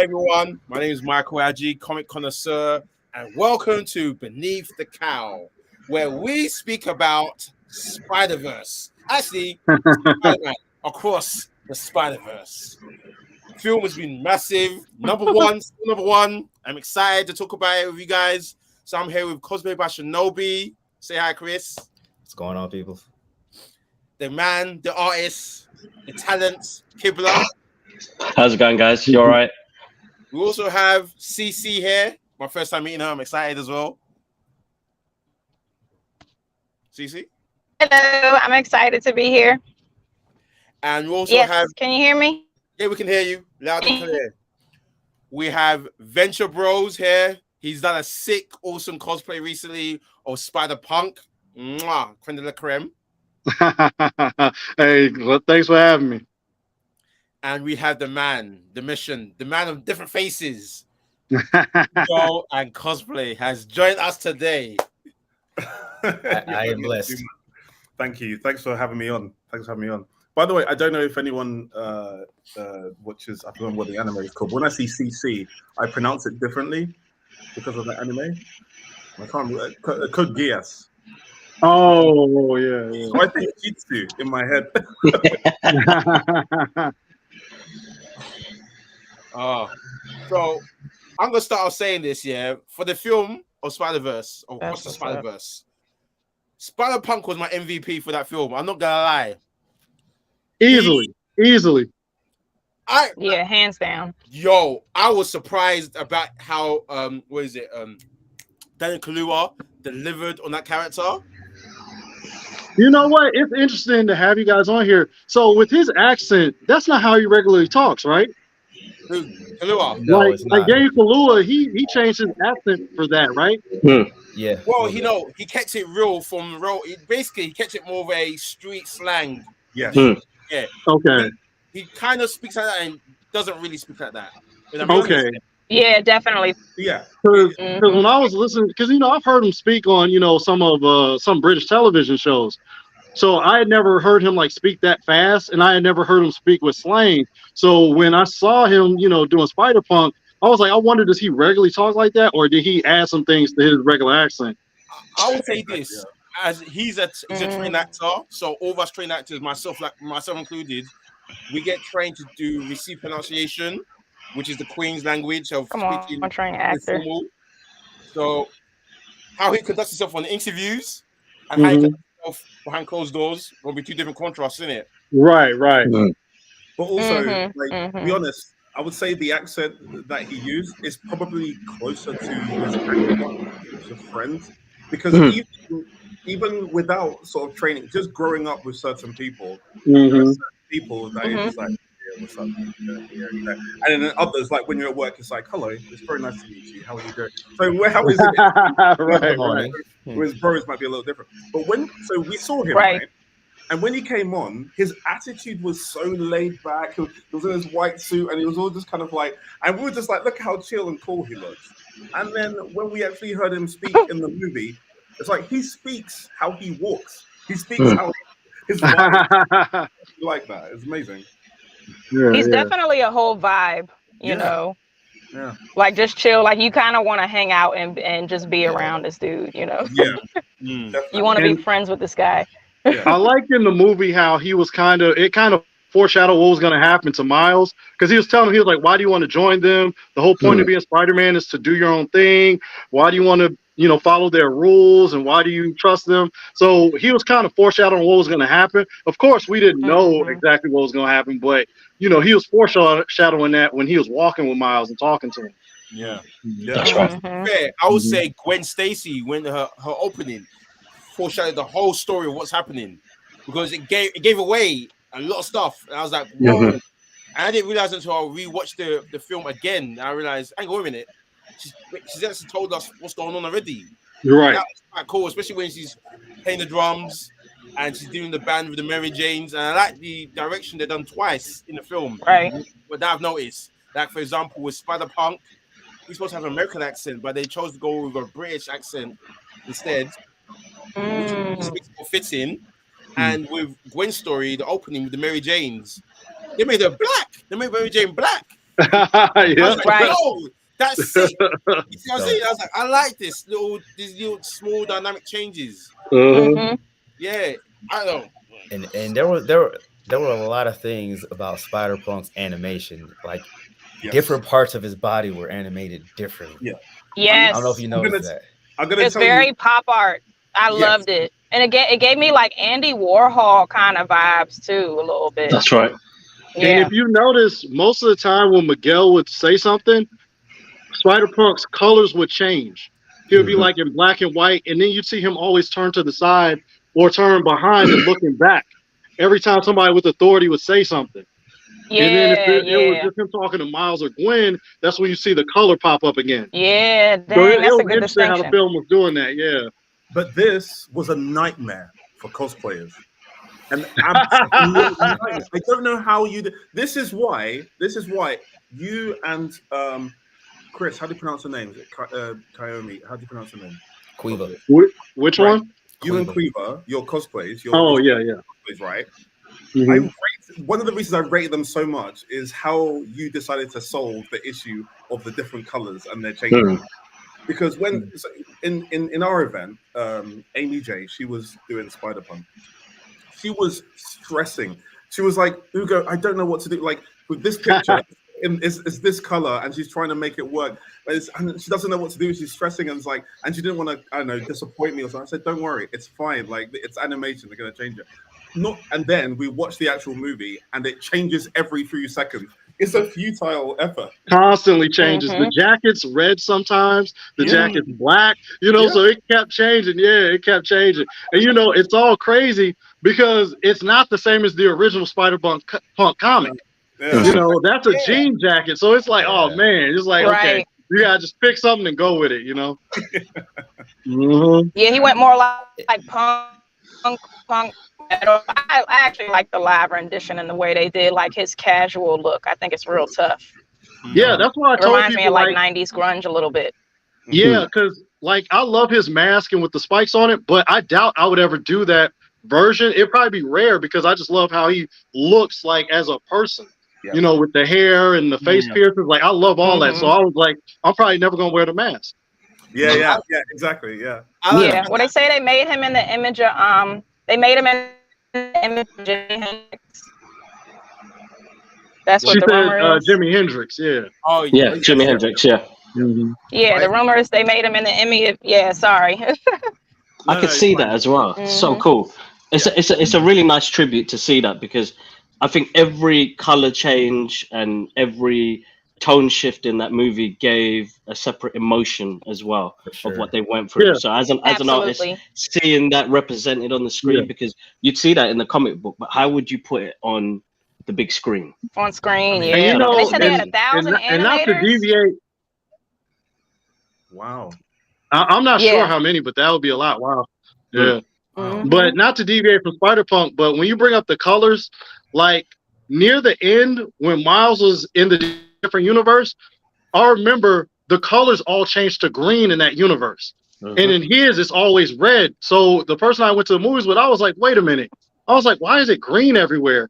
Hey everyone, my name is Michael Adji, comic connoisseur, and welcome to Beneath the Cowl, where we speak about Spiderverse. Actually, Spider-Man across the Spiderverse. Film has been massive, number one. I'm excited to talk about it with you guys. So I'm here with Cosplay by Shinobi. Say hi, Chris. What's going on, people? The man, the artist, the talent, Kibla. How's it going, guys? You all right? We also have CC here. My first time meeting her. I'm excited as well. CC? Hello, I'm excited to be here. And we also Yes, have... can you hear me? Yeah, we can hear you loud and clear. We have Venture Bros here. He's done a sick, awesome cosplay recently of Spider-Punk. Mwah, creme de la creme. Hey, well, thanks for having me. And we have the man, the mission, the man of different faces. Cowl and Cosplay has joined us today. I am blessed. Thank you. Thanks for having me on. By the way, I don't know if anyone watches, I don't know what the anime is called. When I see CC, I pronounce it differently because of the anime. I can't remember. Code Geass. Oh, yeah. So I think Jitsu in my head. So I'm gonna start off saying this, yeah. For the film of Spider-Verse, or Across the Spider-Verse, Spider-Punk was my MVP for that film. I'm not gonna lie. Easily. Yeah, hands down. Yo, I was surprised about how Daniel Kaluuya delivered on that character. You know what? It's interesting to have you guys on here. So with his accent, that's not how he regularly talks, right? Kaluuya. No, it's not. Like Daniel Kaluuya, he changed his accent for that, right? Yeah. Well, he kept it real from real. He kept it more of a street slang. Yeah. Yeah. Okay. He kind of speaks like that and doesn't really speak like that. Okay. Yeah, definitely. Yeah. Because when I was listening, because I've heard him speak on some British television shows, so I had never heard him like speak that fast, and I had never heard him speak with slang. So when I saw him, doing Spider-Punk, I was like, I wonder, does he regularly talk like that, or did he add some things to his regular accent? I would say this, as he's a trained actor, so all of us trained actors, myself included, we get trained to do receive pronunciation, which is the Queen's language of speaking. I'm trained actor. Formal. So how he conducts himself on interviews and how he conducts himself behind closed doors will be two different contrasts, isn't it? Right. But also, to be honest, I would say the accent that he used is probably closer to his actual friends, because even without sort of training, just growing up with certain people, there are certain people that are just like, yeah, what's up? And then others, like when you're at work, it's like, hello, it's very nice to meet you. How are you doing? So how is it? Right. With bros might be a little different. But so we saw him, right? And when he came on, his attitude was so laid back. He was in his white suit, and he was all just kind of like, and we were just like, look how chill and cool he looks. And then when we actually heard him speak in the movie, it's like he speaks how he walks. He speaks how his vibe like that. It's amazing. He's definitely a whole vibe, you know. Yeah. Like just chill. Like you kind of want to hang out and just be around this dude, Yeah. You want to be friends with this guy. Yeah. I liked in the movie how he was kind of foreshadowed what was going to happen to Miles, because he was telling him, he was like, why do you want to join them? The whole point of being Spider-Man is to do your own thing. Why do you want to follow their rules, and why do you trust them? So he was kind of foreshadowing what was going to happen. Of course, we didn't know exactly what was going to happen, but he was foreshadowing that when he was walking with Miles and talking to him. Yeah. That's right. Fair. I would say Gwen Stacy, when her opening foreshadowed the whole story of what's happening, because it gave away a lot of stuff. And I was like, whoa. And I didn't realize until I rewatched the film again. And I realized, hang on a minute. She's actually told us what's going on already. You're right. That was quite cool, especially when she's playing the drums and she's doing the band with the Mary Janes. And I like the direction they've done twice in the film. Right. But that I've noticed, like for example, with Spider-Punk, he's supposed to have an American accent, but they chose to go with a British accent instead, which makes more fitting. And with Gwen's story, the opening with the Mary Janes, they made her black. They made Mary Jane black. I Yeah. was like, Right. yo, that's sick. You see what I'm saying? I was like, I like these little small dynamic changes. Mhm. Yeah, I don't know. And there were a lot of things about Spider-Punk's animation, like Yes. different parts of his body were animated differently. Yeah. I don't know if Yes. you I'm noticed gonna, that. I'm gonna It's tell you. very pop art. I Yes. loved it. And it gave me like Andy Warhol kind of vibes too, a little bit. That's right. And Yeah. if you notice, most of the time when Miguel would say something, Spider-Punk's colors would change. He'll be like in black and white, and then you'd see him always turn to the side or turn behind and looking back every time somebody with authority would say something. And then if Yeah, it was yeah. just him talking to Miles or Gwen, that's when you see the color pop up again. Yeah, So dang, it that's a was good interesting how the distinction. film was doing that. Yeah. But this was a nightmare for cosplayers. And I don't know how you do. This is why you and Chris, how do you pronounce the name? Is it Kaomi? How do you pronounce the name? Quiva. Which Right. one? You and Quiva, your cosplays, Oh, yeah. cosplays, right? Mhm. One of the reasons I rated them so much is how you decided to solve the issue of the different colors and their changes. Because when in our event, Amy J, she was doing Spider-Punk. She was stressing. She was like, Ugo, I don't know what to do. Like with this picture, is this color, and she's trying to make it work, but and she doesn't know what to do. She's stressing, and it's like, and she didn't want to, I don't know, disappoint me or something. I said, don't worry, it's fine. Like it's animation, they're gonna change it. And then we watch the actual movie, and it changes every few seconds. It's a futile effort. Constantly changes. Mhm. The jacket's red sometimes, the Yeah. jacket's black, so it kept changing. Yeah, it kept changing. And it's all crazy because it's not the same as the original Spider-Punk comic. Yeah. That's a jean jacket. So it's like, oh Yeah. man, it's like, okay, Right. you gotta just pick something and go with it, Mhm. Yeah, he went more like punk metal. I actually like the live rendition and the way they did like his casual look. I think it's real tough. Yeah, that's why I It told reminds me people of like 90s grunge a little bit. yeah, because like I love his mask and with the spikes on it, but I doubt I would ever do that version. It'd probably be rare because I just love how he looks like as a person. Yeah. With the hair and the face piercings. Like I love all that. So I was like, I'm probably never gonna wear the mask. Yeah, exactly. Yeah. Yeah. Well, they say they made him in the image of they made him in the image of Jimi Hendrix. That's what She the said rumor is. Jimi Hendrix, yeah. Oh Yeah, Jimi Hendrix. Yeah. Mhm. Yeah, the rumor is they made him in the image. Yeah, sorry. I could see that as well. So cool. It's a really nice tribute to see that, because I think every color change and every tone shift in that movie gave a separate emotion as well of what they went through. Yeah. So as an artist, Absolutely. seeing that represented on the screen, because you'd see that in the comic book, but how would you put it on the big screen? On screen, mean, yeah. And And they said they had 1,000 and not to animators. deviate. Wow. I'm not Yeah. sure how many, but that would be a lot. Wow. Yeah. Mhm. But not to deviate from Spider-Punk, but when you bring up the colors, like near the end when Miles was in the different universe, I remember the colors all changed to green in that universe. And in his, it's always red. So the person I went to the movies with, I was like, wait a minute. I was like, why is it green everywhere?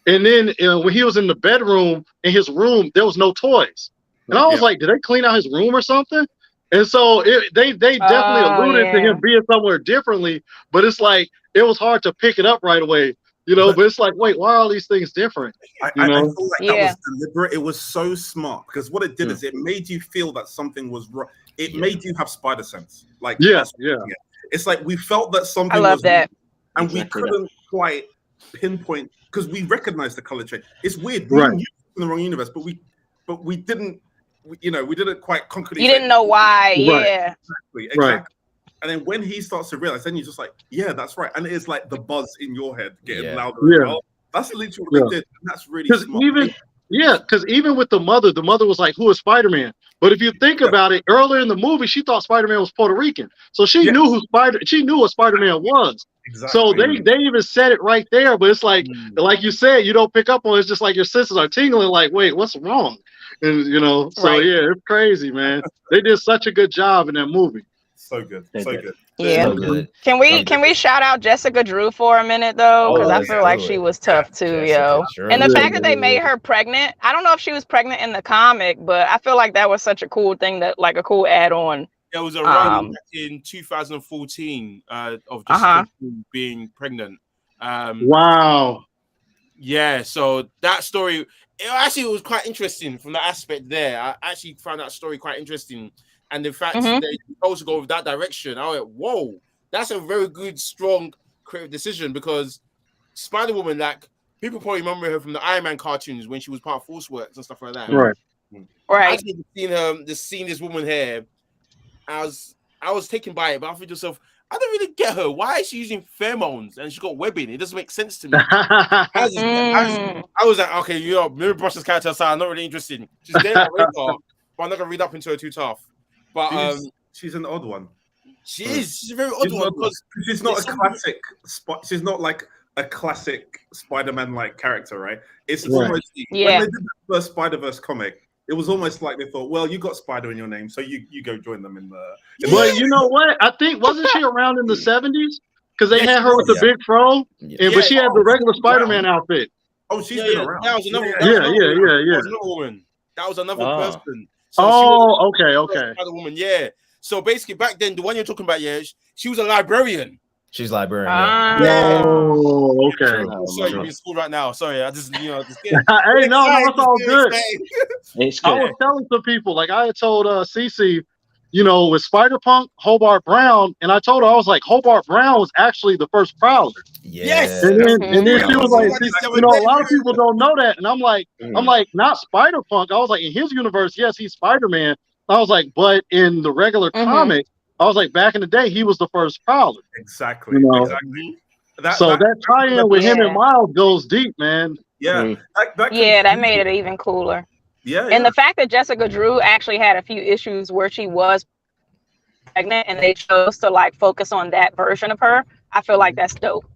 And then when he was in the bedroom, in his room, there was no toys. And I was like, did they clean out his room or something? And so they definitely alluded to him being somewhere differently, but it's like it was hard to pick it up right away, but it's like, wait, why are all these things different? I feel like that was deliberate. It was so smart because what it did is it made you feel that something was wrong. It made you have spider sense. Like, it's like we felt that something I love was that. wrong, and Exactly we couldn't quite pinpoint because we recognized the color change. It's weird. Right. We knew it was in the wrong universe, but we didn't. We didn't quite concretely. You didn't know why. Yeah. Exactly. Right. And then when he starts to realize, then you're just like, yeah, that's right. And it's like the buzz in your head getting louder. Yeah. As well. That's literally what they did. And that's really smart. Because even with the mother was like, who is Spider-Man? But if you think about it, earlier in the movie, she thought Spider-Man was Puerto Rican. So she knew she knew what Spider-Man was. Exactly. So they even said it right there. But it's like you said, you don't pick up on it. It's just like your senses are tingling like, wait, what's wrong? And so yeah, it's crazy, man. They did such a good job in that movie. So good. They So did. good. Yeah. So good. Can we shout out Jessica Drew for a minute though? Because I feel like she was tough too, yo. And the fact that they made her pregnant, I don't know if she was pregnant in the comic, but I feel like that was such a cool thing, that like a cool add-on. There was a run back in 2014 of Jessica Drew being pregnant. Wow. Yeah, so that story, it was quite interesting from that aspect there. I actually found that story quite interesting. And the fact they chose to go with that direction, I went, whoa, that's a very good, strong, creative decision, because Spider-Woman, like, people probably remember her from the Iron Man cartoons when she was part of Force Works and stuff like that. Right. Right. Actually seeing this woman here, I was taken by it, but I thought to myself, I don't really get her. Why is she using pheromones and she got webbing? It doesn't make sense to me. I was like, okay, Mary Brush's character, so I'm not really interested. She's there on my radar, but I'm not gonna read up into her too tough. But she's an odd one. She is. She's a very odd one because she's not a classic. She's not like a classic Spider-Man like character, right? It's almost when they did the first Spider-Verse comic. It was almost like they thought, well, you got Spider in your name, so you go join them in the. But you know what? I think wasn't she around in the 70s? Because they had her with the big fro, but she had the regular Spider-Man outfit. Oh, she's been around. That was another. Yeah. That was another woman. That was another person. So okay. Another woman, yeah. So basically, back then, the one you're talking about, she was a librarian. She's librarian. Oh, okay. Sorry, you're in school right now. Sorry, I just just hey, no, it's all good. It's good. I was telling some people, like I had told Cece, with Spider-Punk, Hobart Brown, and I told her, I was like, Hobart Brown was actually the first Prowler. Yes. And then she was like, a lot of people don't know that, and I'm like, not Spider-Punk. I was like, in his universe, yes, he's Spider-Man. I was like, but in the regular comic, I was like, back in the day, he was the first Prowler. Exactly. Exactly. That tie-in with him and Miles goes deep, man. Yeah. That made it even cooler. Yeah. And the fact that Jessica Drew actually had a few issues where she was pregnant and they chose to like focus on that version of her, I feel like that's dope.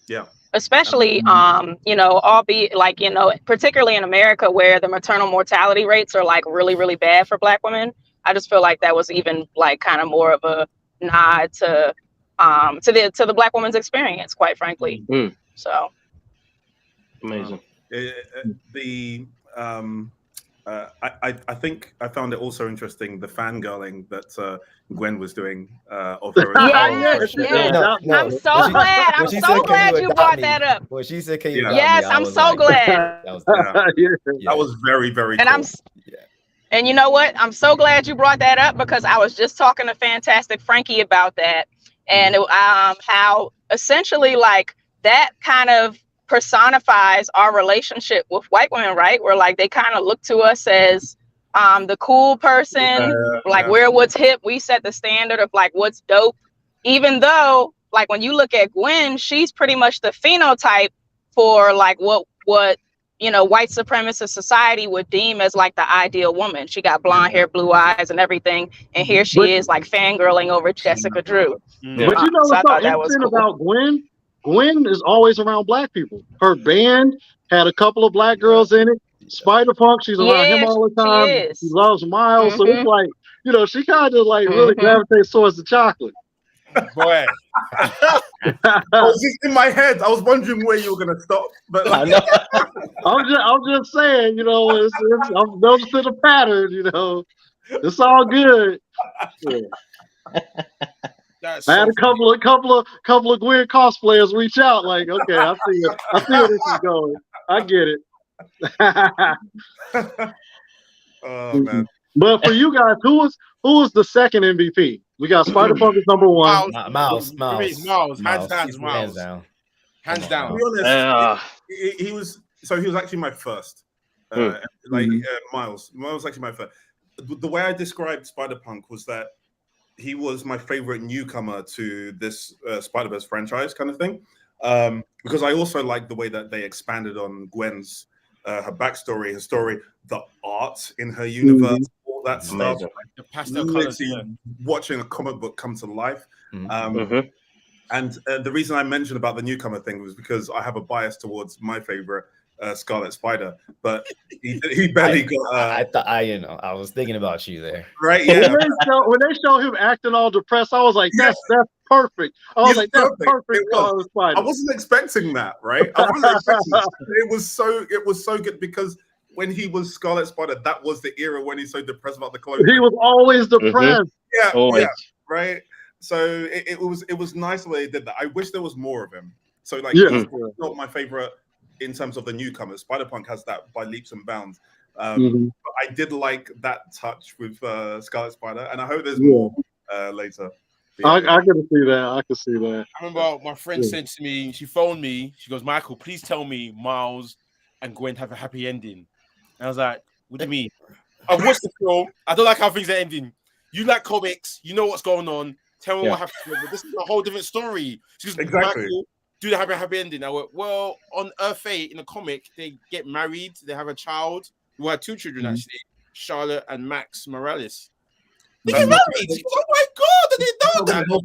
Yeah. Especially, albeit like, particularly in America where the maternal mortality rates are like really, really bad for Black women. I just feel like that was even like kind of more of a nod to the Black woman's experience, quite frankly. So amazing. I think I found it also interesting the fangirling that Gwen was doing of her. I'm so glad you brought that up. Well, she said, "Can you?" Yes, I'm so glad. That was very, very cool. And you know what? I'm so glad you brought that up because I was just talking to Fantastic Frankie about that, and how essentially like that kind of personifies our relationship with white women, right? Where like they kind of look to us as the cool person, we're what's hip. We set the standard of like what's dope. Even though like when you look at Gwen, she's pretty much the phenotype for like what white supremacist society would deem as like the ideal woman. She got blonde hair, blue eyes, and everything. And here she is like fangirling over Jessica Drew. But what's so interesting about Gwen? Gwen is always around Black people. Her band had a couple of Black girls in it. Spider-Punk, she's around him all the time. She loves Miles. So it's like, she kind of like really gravitates towards the chocolate. Boy. I was just in my head. I was wondering where you were going to stop. But like, I'm just saying, I'm noticing the pattern, It's all good. I had a couple of Gwen cosplayers reach out, like, okay, I see where this is going. I get it. Oh man! But for you guys, who was the second MVP? We got Spider-Punk is number one. Miles. Hands down. Hands down. To be honest, he was actually my first. Miles was actually my first. The way I described Spider-Punk was that he was my favorite newcomer to this Spider-Verse franchise kind of thing. Because I also like the way that they expanded on Gwen's her backstory, her story, the art in her universe, all that stuff. Like, the pastel colors, watching a comic book come to life. And the reason I mentioned about the newcomer thing was because I have a bias towards my favorite Scarlet Spider, but he barely got. I thought I was thinking about you there. Right? Yeah. When they show him acting all depressed, I was like, that's perfect. I was like, that's perfect Scarlet Spider. I wasn't expecting that, right? I wasn't expecting that. It was so good because when he was Scarlet Spider, that was the era when he's so depressed about the clothes. He was always depressed. Yeah, Always. yeah, right. So it was nice the way they did that. I wish there was more of him. So like, he's not my favorite in terms of the newcomers. Spider-Punk has that by leaps and bounds. But I did like that touch with Scarlet Spider, and I hope there's more later. I can see that. I can see that. I remember my friend said to me, she phoned me, she goes, Michael, please tell me Miles and Gwen have a happy ending. And I was like, what do you mean? I watched the film. I don't like how things are ending. You like comics, you know what's going on. Tell me what happened. This is a whole different story. She goes, exactly. Michael, do they have a happy ending? I went, well, on Earth 8 in the comic, they get married, they have a child. We had 2 children actually, Charlotte and Max Morales. They get married. She goes, oh my god, I didn't know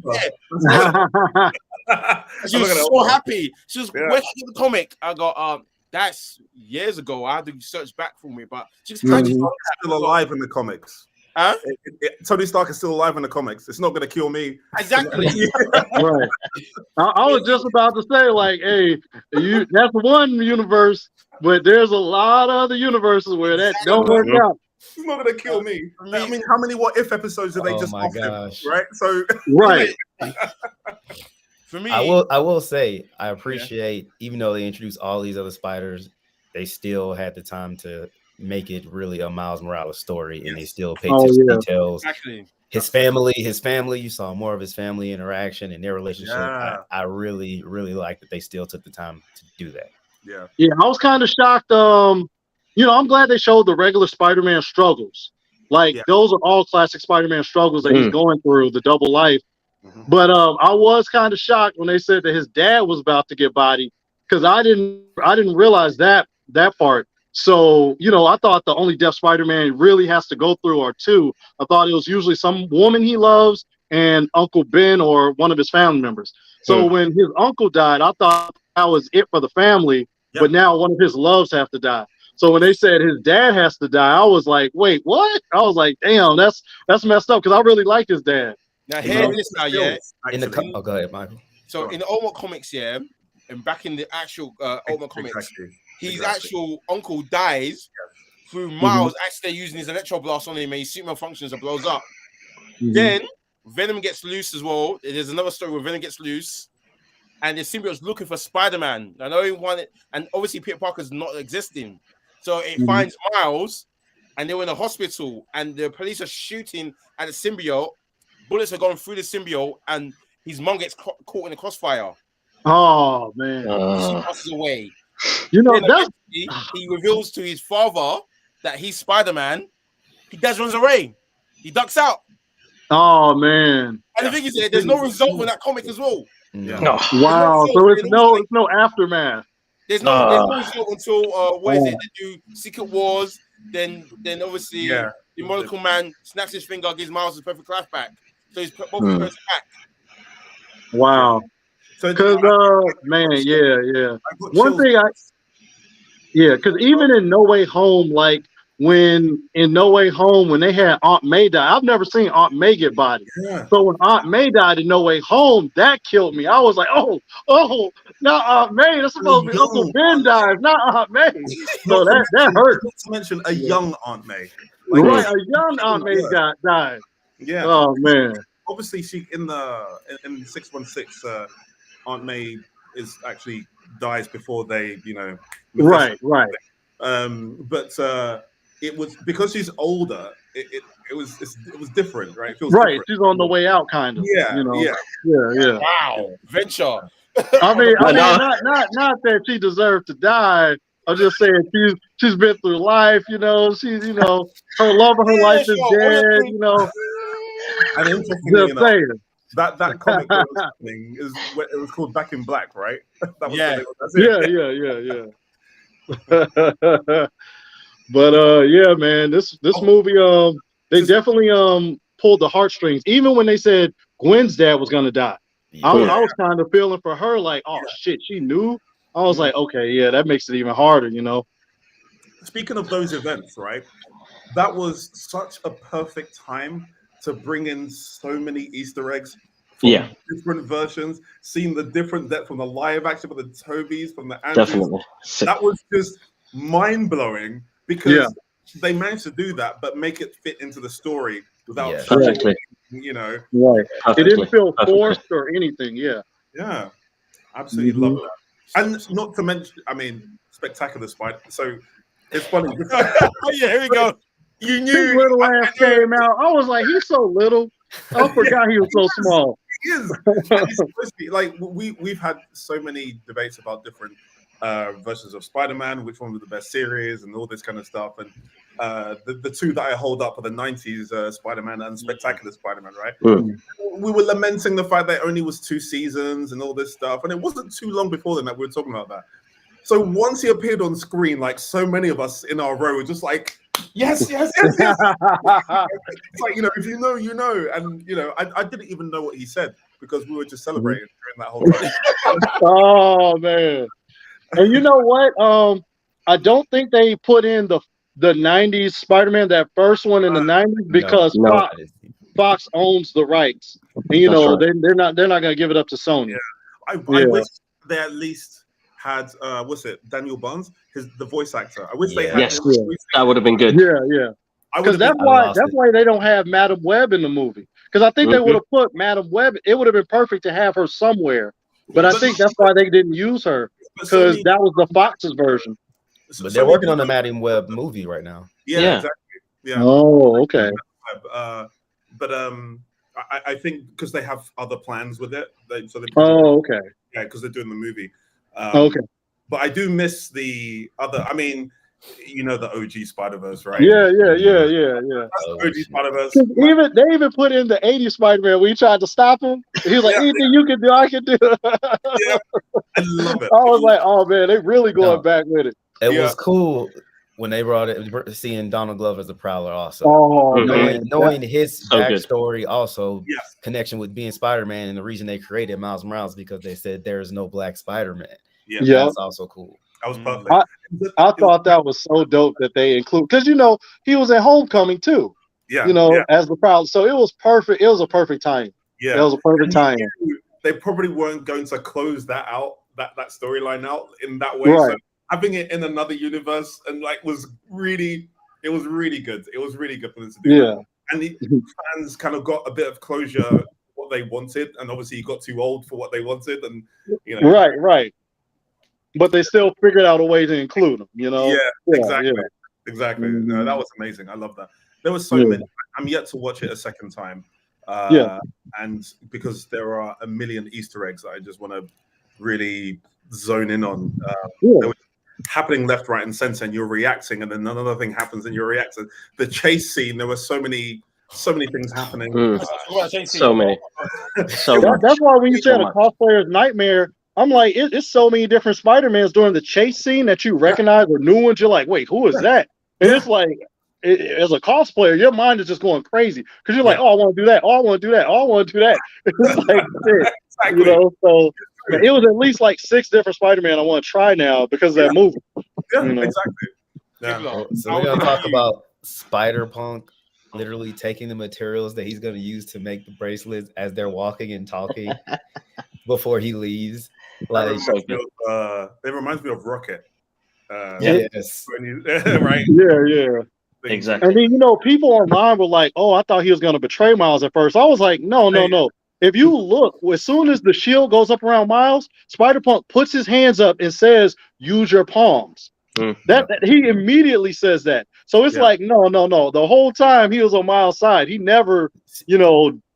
that. She was so happy. She was, where did you get the comic? I go, that's years ago. I had to search back for me, but she's still alive in the comics. Huh? Tony Stark is still alive in the comics. It's not going to kill me. Exactly. Right. I was just about to say, like, hey, that's one universe, but there's a lot of other universes where that don't work out. It's not going to kill me. I mean, how many What If episodes did they just off him, right? So right. For me, I will say I appreciate, even though they introduced all these other spiders, they still had the time to make it really a Miles Morales story, and they still paid attention to details. Exactly. His family, you saw more of his family interaction and their relationship. I really, really like that they still took the time to do that. Yeah, I was kind of shocked. I'm glad they showed the regular Spider-Man struggles. Like those are all classic Spider-Man struggles that he's going through, the double life. But I was kind of shocked when they said that his dad was about to get bodied, because I didn't realize that part. So, I thought the only deaf Spider-Man really has to go through are 2. I thought it was usually some woman he loves and Uncle Ben or one of his family members. So when his uncle died, I thought that was it for the family, but now one of his loves have to die. So when they said his dad has to die, I was like, wait, what? I was like, damn, that's messed up, because I really like his dad. Now hear this now, go ahead, Michael. So in the Ultimate Comics, and back in the actual Ultimate Comics, his actual uncle dies through Miles actually using his electro blast on him, and his suit malfunctions and blows up. Then Venom gets loose as well. There's another story where Venom gets loose, and the symbiote's looking for Spider-Man. And and obviously Peter Parker's not existing, so it finds Miles, and they were in a hospital, and the police are shooting at the symbiote. Bullets are going through the symbiote, and his mom gets caught in the crossfire. Oh man! She passes away. He reveals to his father that he's Spider-Man. He runs away. He ducks out. Oh man! And the thing is, there's no result in that comic as well. No. Wow. So it's no aftermath. There's no result until they do Secret Wars. Then obviously the Molecule Man snaps his finger, gives Miles his perfect life back. So he's both his person back. Wow. So because one thing because even in No Way Home, like when they had Aunt May die, I've never seen Aunt May get bodied. So when Aunt May died in No Way Home, that killed me. I was like, oh, not Aunt May. That's supposed to be Uncle Ben dies, not Aunt May. So that hurt. Not to mention a young Aunt May. Right, a young Aunt May died. Yeah. Oh man. Obviously, she in 616, Aunt May is actually dies before they, Right. But it was because she's older. It was different, right? It feels right. different. She's on the way out, kind of. Yeah. Wow, venture. I mean, not that she deserved to die. I'm just saying she's been through life. She's her love of her life is dead. And interestingly enough, that comic that was happening it was called Back in Black, right? That was yeah. But man, this movie, they definitely pulled the heartstrings. Even when they said Gwen's dad was gonna die, I was kind of feeling for her, like, oh shit, she knew. I was like, okay, yeah, that makes it even harder, Speaking of those events, right? That was such a perfect time to bring in so many Easter eggs from different versions, seeing the different depth from the live action, from the Tobys, from the Andrews. Definitely. That was just mind blowing because they managed to do that, but make it fit into the story without perfectly. Right. Perfectly. It didn't feel forced or anything. Yeah, absolutely love that. And not to mention, I mean, spectacular Spider. So it's funny. Here we go. You knew his little ass came out. I was like, he's so little. I forgot he was so small. He is. And it's supposed to be, like we've had so many debates about different versions of Spider-Man, which one was the best series, and all this kind of stuff. And the two that I hold up are the '90s Spider-Man and Spectacular Spider-Man, right? We were lamenting the fact that it only was 2 seasons and all this stuff, and it wasn't too long before then that we were talking about that. So once he appeared on screen, like so many of us in our row were just like, yes. It's like, if you know, you know. And, I didn't even know what he said because we were just celebrating during that whole time. Oh, man. And you know what? I don't think they put in the 90s Spider-Man, that first one in the 90s, because Fox owns the rights. And, they're not going to give it up to Sony. Yeah. I wish they at least had Daniel Barnes, the voice actor. I wish they had that would have been good. Yeah. Because that's why they don't have Madam Web in the movie. Because I think they would have put Madam Web. It would have been perfect to have her somewhere. But I think that's why they didn't use her, because that was the Fox's version. But they're working on the Madam Web movie right now. Yeah, exactly. Yeah. Oh, okay. But I think because they have other plans with it, okay. Yeah, because they're doing the movie. Okay. But I do miss the other. I mean, the OG Spider-Verse, right? Yeah. That's the OG Spider-Verse. They even put in the 80s Spider-Man when he tried to stop him. He was like, anything you can do, I can do. I love it. I was like, oh man, they really going back with it. It was cool when they brought it, seeing Donald Glover as the Prowler also. Oh, knowing his backstory, also connection with being Spider-Man, and the reason they created Miles Morales because they said there is no black Spider-Man. Yeah, that's also cool. That was perfect. I thought that was so dope that they include, because he was at Homecoming too. As the Prowler, so it was perfect. It was a perfect time. Yeah, it was a perfect time. They probably weren't going to close that out, that storyline out in that way. Right. So having it in another universe and was really good. It was really good for them to do. Yeah, and the fans kind of got a bit of closure what they wanted, and obviously he got too old for what they wanted, and right. But they still figured out a way to include them. Exactly. Mm-hmm. No, that was amazing. I love that. There was so many. I'm yet to watch it a second time. And because there are a million Easter eggs that I just want to really zone in on. They were happening left, right, and center, and you're reacting, and then another thing happens, and you're reacting. The chase scene, there were so many things happening. So many. That's why when you said a cosplayer's nightmare, I'm like, it's so many different Spider-Mans during the chase scene that you recognize, or new ones. You're like, wait, who is that? And it's like, as a cosplayer, your mind is just going crazy because you're like, oh, I want to do that. Oh, I want to do that. Oh, I want to do that. It's like, shit, So it was at least like 6 different Spider-Man I want to try now because of that movie. Yeah, exactly. Yeah. So we're gonna talk about Spider-Punk literally taking the materials that he's gonna use to make the bracelets as they're walking and talking before he leaves. It reminds me of Rocket. Yes. Right. Yeah. Exactly. And then people online were like, "Oh, I thought he was going to betray Miles at first." I was like, "No. If you look, as soon as the shield goes up around Miles, Spider-Punk puts his hands up and says, "Use your palms." That he immediately says that. So it's like, no. The whole time he was on Miles' side. He never,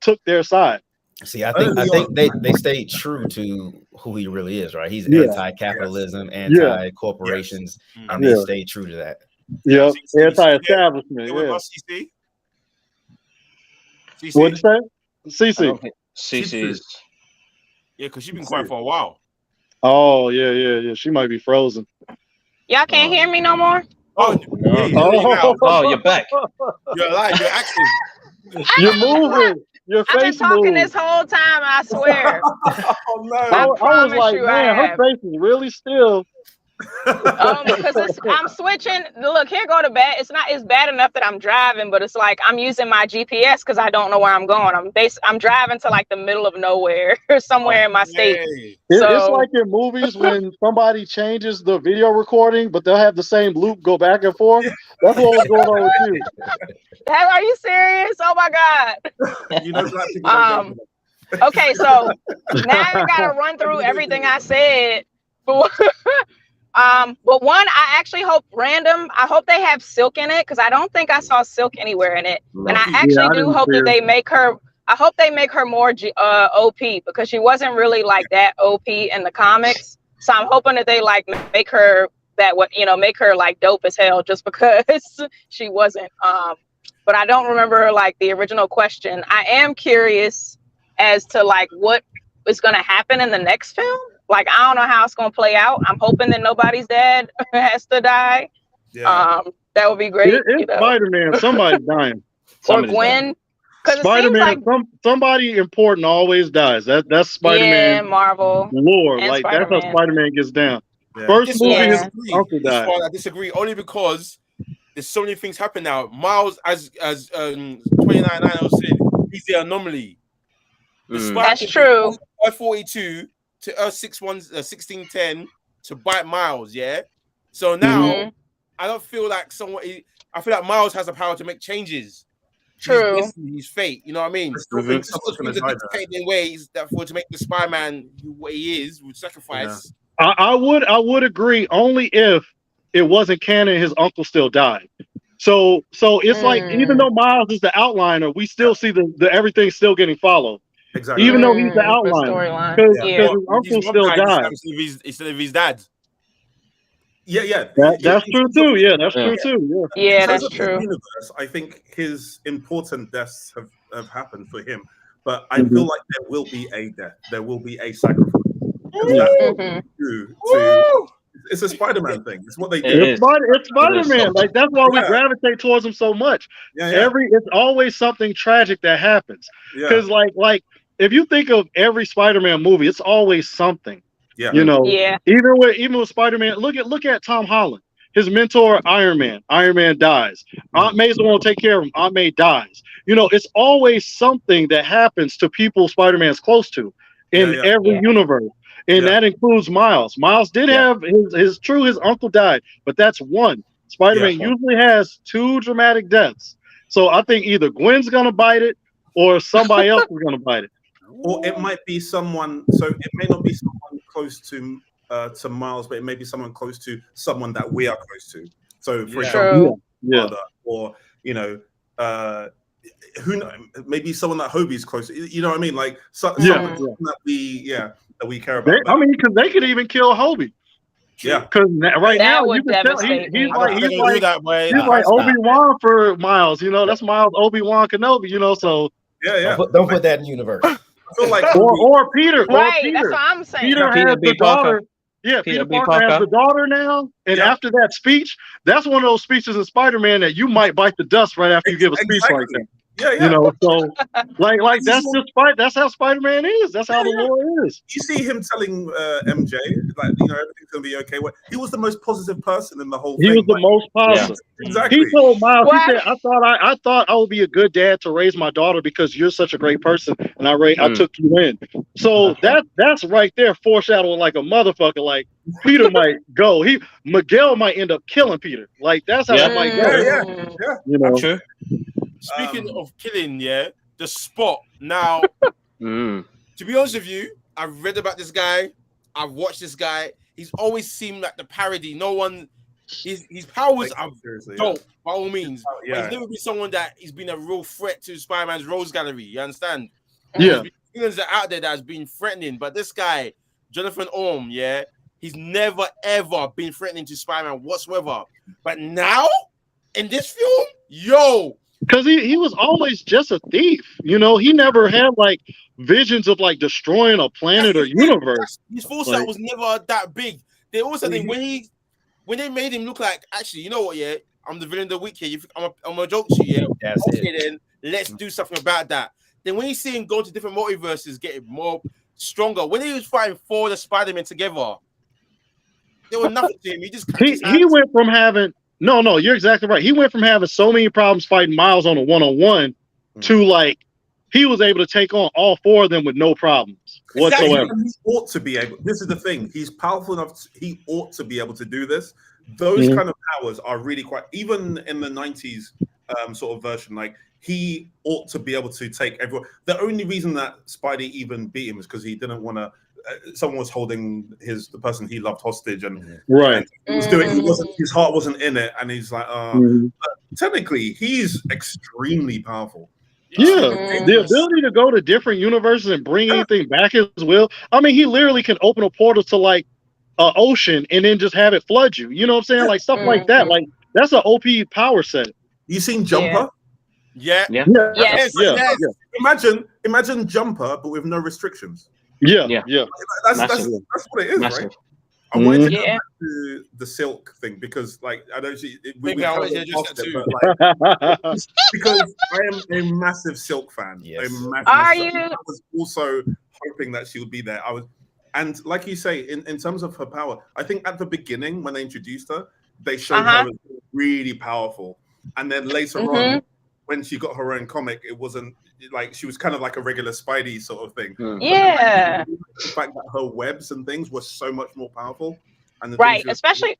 took their side. See, I think they stayed true to who he really is, right? He's anti-capitalism, anti-corporations, and they stayed true to that. Yeah, anti-establishment. CC? What'd you say? CC. CC's. Yeah, because she's been quiet for a while. Oh, yeah. She might be frozen. Y'all can't hear me no more? Oh, you're back. You're alive. You're active. You're moving. Your I've been face talking moved. this whole time. I swear. Oh no! I was promise like, you, man, I her have. face is really still. Because I'm switching. Look, here go the bad. It's bad enough that I'm driving, but it's like I'm using my GPS because I don't know where I'm going. I'm driving to like the middle of nowhere or somewhere in my state. It's like in movies when somebody changes the video recording, but they'll have the same loop go back and forth. That's what was going on with you. Are you serious? Oh my God. You know, black people don't get it. Okay, so now I gotta run through everything I said. But one, I actually hope I hope they have Silk in it because I don't think I saw Silk anywhere in it. And I actually do hope that they make her. I hope they make her more OP because she wasn't really like that OP in the comics. So I'm hoping that they like make her make her like dope as hell just because she wasn't. But I don't remember like the original question. I am curious as to like what is going to happen in the next film. Like, I don't know how it's going to play out. I'm hoping that nobody's dad has to die. Yeah. That would be great. It's Spider-Man. Somebody's dying. Or Gwen. Spider-Man, like, somebody important always dies. That's Spider-Man. Yeah, Marvel. Lore. Like, that's how Spider-Man gets down. Yeah. First movie, his uncle died. I disagree only because there's so many things happen now. Miles, as 29 said, he's the anomaly. That's true. 542 to 1610 to bite Miles, yeah. So now I don't feel like I feel like Miles has the power to make changes. True. His fate, you know what I mean? In ways that to make the Spider-Man what he is would sacrifice. Yeah. I would agree only if it wasn't canon. His uncle still died. So it's like even though Miles is the outliner, we still see the everything still getting followed. Exactly. Even though he's the outliner, because his uncle still died. Instead of his dad. Yeah. That's true too. Yeah, that's true too. Yeah, that's true. Universe, I think his important deaths have happened for him, but I feel like there will be a death. There will be a sacrifice. It's a Spider-Man thing. It's what they do. It's Spider-Man. Like that's why we gravitate towards him so much. It's always something tragic that happens. Because like if you think of every Spider-Man movie, it's always something. Yeah. You know. Yeah. Even with Spider-Man, look at Tom Holland. His mentor, Iron Man. Iron Man dies. Aunt May's the one to take care of him. Aunt May dies. You know, it's always something that happens to people Spider-Man's close to in every universe. And that includes Miles. Miles did have his uncle died, but that's one. Spider-Man usually has two dramatic deaths. So I think either Gwen's gonna bite it or somebody else is gonna bite it. Or it might be someone, so it may not be someone close to Miles, but it may be someone close to someone that we are close to. So for example, mother, or who knows, maybe someone that Hobie's close to, you know what I mean? Like someone that we care about. Because they could even kill Hobie. Yeah, because right now you can tell he's like Obi-Wan for Miles. You know, that's Miles Obi-Wan Kenobi. You know, so don't put that in the universe. I feel like or Peter. Right, Peter. That's what I'm saying. Peter has the daughter. Yeah, Peter Parker has the daughter now, and after that speech, that's one of those speeches in Spider-Man that you might bite the dust right after you give a speech like that. Yeah. You know, so like that's that's how Spider-Man is. That's how the lore is. You see him telling MJ, like, you know, everything's gonna be okay. He was the most positive person in the whole thing. He was the most positive. Yeah, exactly. He told Miles, he said, I thought I would be a good dad to raise my daughter because you're such a great person, and I took you in. So that's right there foreshadowing like a motherfucker. Like Peter might go. Miguel might end up killing Peter. Like that's how it might go. Yeah. You know. True. Speaking of killing, the Spot. Now, to be honest with you, I've read about this guy. I've watched this guy. He's always seemed like the parody. No one, his powers are dope by all means. But he's never been someone that he's been a real threat to Spider-Man's Rose Gallery. You understand? Yeah. There's that out there that has been threatening, but this guy, Jonathan Orm, he's never ever been threatening to Spider-Man whatsoever. But now, in this film, because he was always just a thief, you know. He never had like visions of like destroying a planet or universe. His foresight was never that big. They also think when they made him look like, actually, you know what? I'm the villain of the week here. I'm a joke to you. Okay, then let's do something about that. then when you see him go to different multiverses, getting more stronger. When he was fighting for the Spider-Man together, there was nothing to him. He just he went from having no, you're exactly right. He went from having so many problems fighting Miles on a one-on-one to like he was able to take on all 4 of them with no problems whatsoever. He ought to be able. This is the thing. He's powerful enough. He ought to be able to do this. Those kind of powers are really quite. Even in the 90s sort of version, like he ought to be able to take everyone. The only reason that Spidey even beat him is because he didn't want to. Someone was holding the person he loved hostage, and and he was doing. He wasn't. His heart wasn't in it, and he's like, but technically, he's extremely powerful. Yeah, the ability to go to different universes and bring anything back as well. I mean, he literally can open a portal to like an ocean and then just have it flood you. You know what I'm saying? Like stuff like that. Like that's an OP power set. You seen Jumper? Yeah. Yes. Imagine Jumper, but with no restrictions. Yeah. That's what it is, right? I wanted to go back to the Silk thing because, like, I don't see we kind of lost it, but, like, because I am a massive Silk fan. Yes. Are you? I was also hoping that she would be there. And like you say, in terms of her power, I think at the beginning when they introduced her, they showed her as really powerful, and then later on, when she got her own comic, it wasn't like she was kind of like a regular Spidey sort of thing. Yeah. The fact that her webs and things were so much more powerful, and especially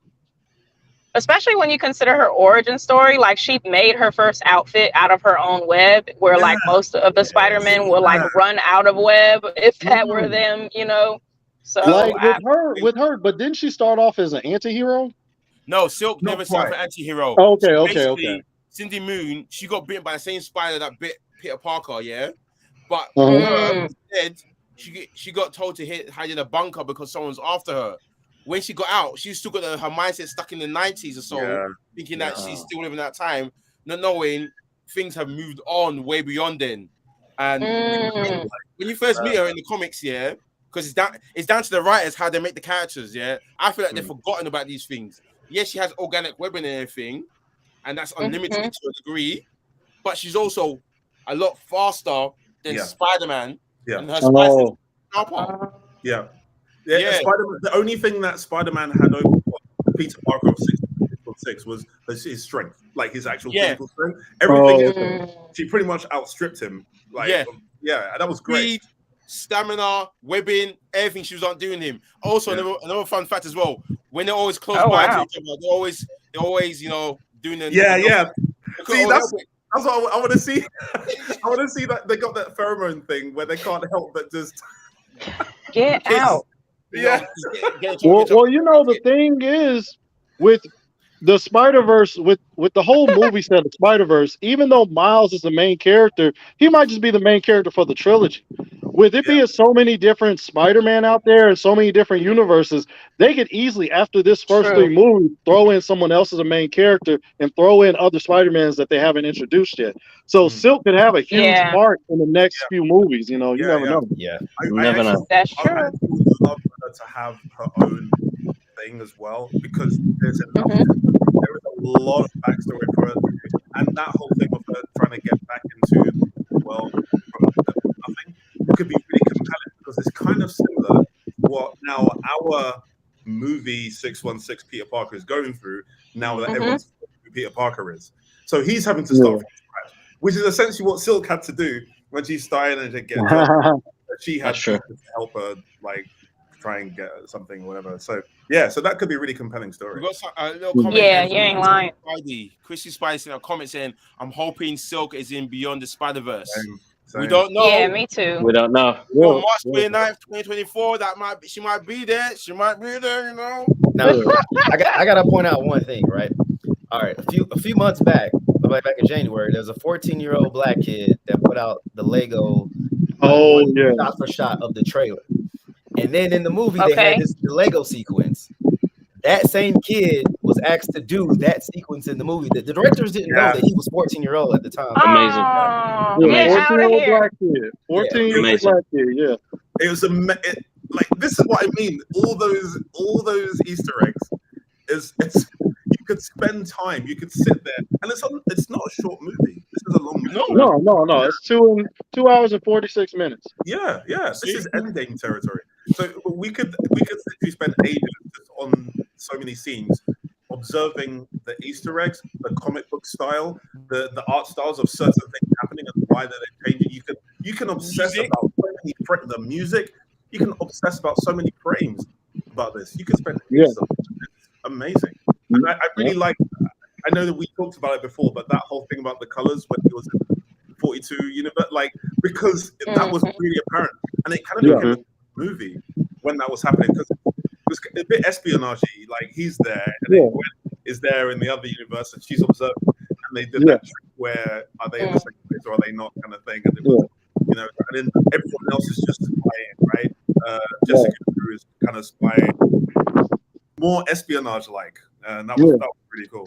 when you consider her origin story. Like she made her first outfit out of her own web, where like most of the Spider-Men will like run out of web if that were them, you know. So like with her, but didn't she start off as an anti-hero? No, Silk never started an anti-hero. Okay. Cindy Moon, she got bitten by the same spider that bit Peter Parker, but instead she got told to hide in a bunker because someone's after her. When she got out, she still got her mindset stuck in the 90s or so, thinking that she's still living that time, not knowing things have moved on way beyond then. And when you first meet her in the comics, because it's down to the writers how they make the characters, I feel like they've forgotten about these things. Yes, she has organic webbing and everything, and that's unlimited to a degree, but she's also a lot faster than Spider-Man. And her Spider-Man. The only thing that Spider-Man had over Peter Parker of 6 was his strength, like his actual physical strength. Everything she pretty much outstripped him. Like, and that was great. Speed, stamina, webbing, everything she was outdoing him. Also, another fun fact as well: when they're always close by to each other, they're always doing the See, that's what I want to see. I want to see that they got that pheromone thing where they can't help but just get out. Well, you know, the thing is with the Spider-Verse, with the whole movie set of Spider-Verse, even though Miles is the main character, he might just be the main character for the trilogy. With it being so many different Spider-Man out there and so many different universes, they could easily, after this first 3 movies, throw in someone else as a main character and throw in other Spider-Mans that they haven't introduced yet. So Silk could have a huge part in the next few movies. You know, you never know. You never know. That's true. I would love her to have her own thing as well, because there is a lot of backstory for her, and that whole thing of her trying to get back into the world from nothing could be really compelling, because it's kind of similar to what now our movie 616 Peter Parker is going through now that everyone's who Peter Parker is. So he's having to start from scratch, which is essentially what Silk had to do when she started to get she had to help her like try and get something or whatever. So so that could be a really compelling story. We got a little comment. You ain't lying. Chrissy Spice in a comment saying, "I'm hoping Silk is in Beyond the Spider-Verse." Same. We don't know. Yeah, me too. We don't know. March 29th, 2024. She might be there. She might be there. You know. Now, I gotta point out one thing, right? All right, a few months back in January, there was a 14-year-old black kid that put out the Lego shot for shot of the trailer. And then in the movie, they had the Lego sequence. That same kid was asked to do that sequence in the movie. The directors didn't know that he was 14-year-old at the time. Amazing. 14-year-old black kid. 14-year-old black kid, It was like, this is what I mean. All those Easter eggs you could spend time, you could sit there, and it's not a short movie. This is a long movie. No. It's 2 hours and 46 minutes. Yeah. This is endgame territory. So we could literally spend ages just on so many scenes, observing the Easter eggs, the comic book style, the art styles of certain things happening and why they're changing. You can obsess about so many the music. You can obsess about so many frames about this. You can spend ages on it. It's amazing. And I really like. I know that we talked about it before, but that whole thing about the colors when it was in 42 universe, like because that was really apparent, and it kind of became a movie when that was happening because it was a bit espionage-y. Like he's there, and then Gwen is there in the other universe, and she's observing, and they did that trick where are they in the same place or are they not, kind of thing, and it was, you know, and then everyone else is just spying, right? Jessica Drew is kind of spying, more espionage-like, and that was pretty cool.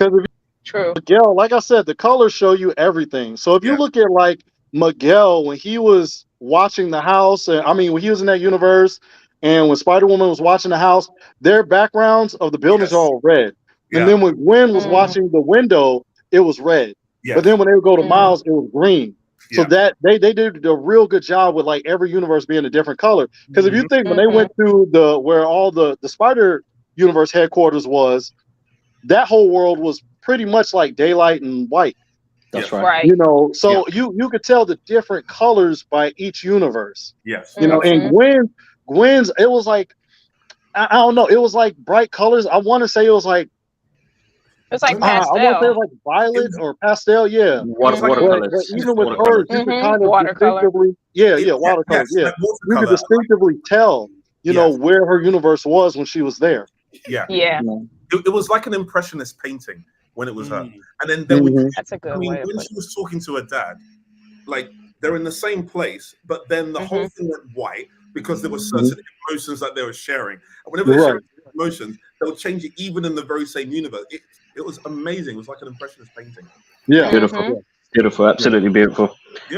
True. Miguel, like I said, the colors show you everything. So if you look at like Miguel when he was watching the house, and I mean when he was in that universe, and when Spider-Woman was watching the house, their backgrounds of the buildings are all red. And then when Gwen was watching the window, it was red. But then when they would go to Miles, it was green. So that they did a real good job with like every universe being a different color. Because if you think when they went to where all the Spider Universe headquarters was, that whole world was pretty much like daylight and white. That's right. You know, so you could tell the different colors by each universe. Yes. You know, and Gwen's, it was like, I don't know, it was like bright colors. I want to say it was like pastel. I want to say like violet or pastel, watercolors. But even with hers, you could kind of distinctively, watercolors, like you could distinctively tell, you know, where her universe was when she was there. It was like an impressionist painting when it was her, and then that's a good I mean, way when she was talking to her dad, like they're in the same place, but then the whole thing went white because there were certain emotions that they were sharing, and whenever they shared emotions, they'll change it even in the very same universe. It was amazing. It was like an impressionist painting. Beautiful, absolutely beautiful.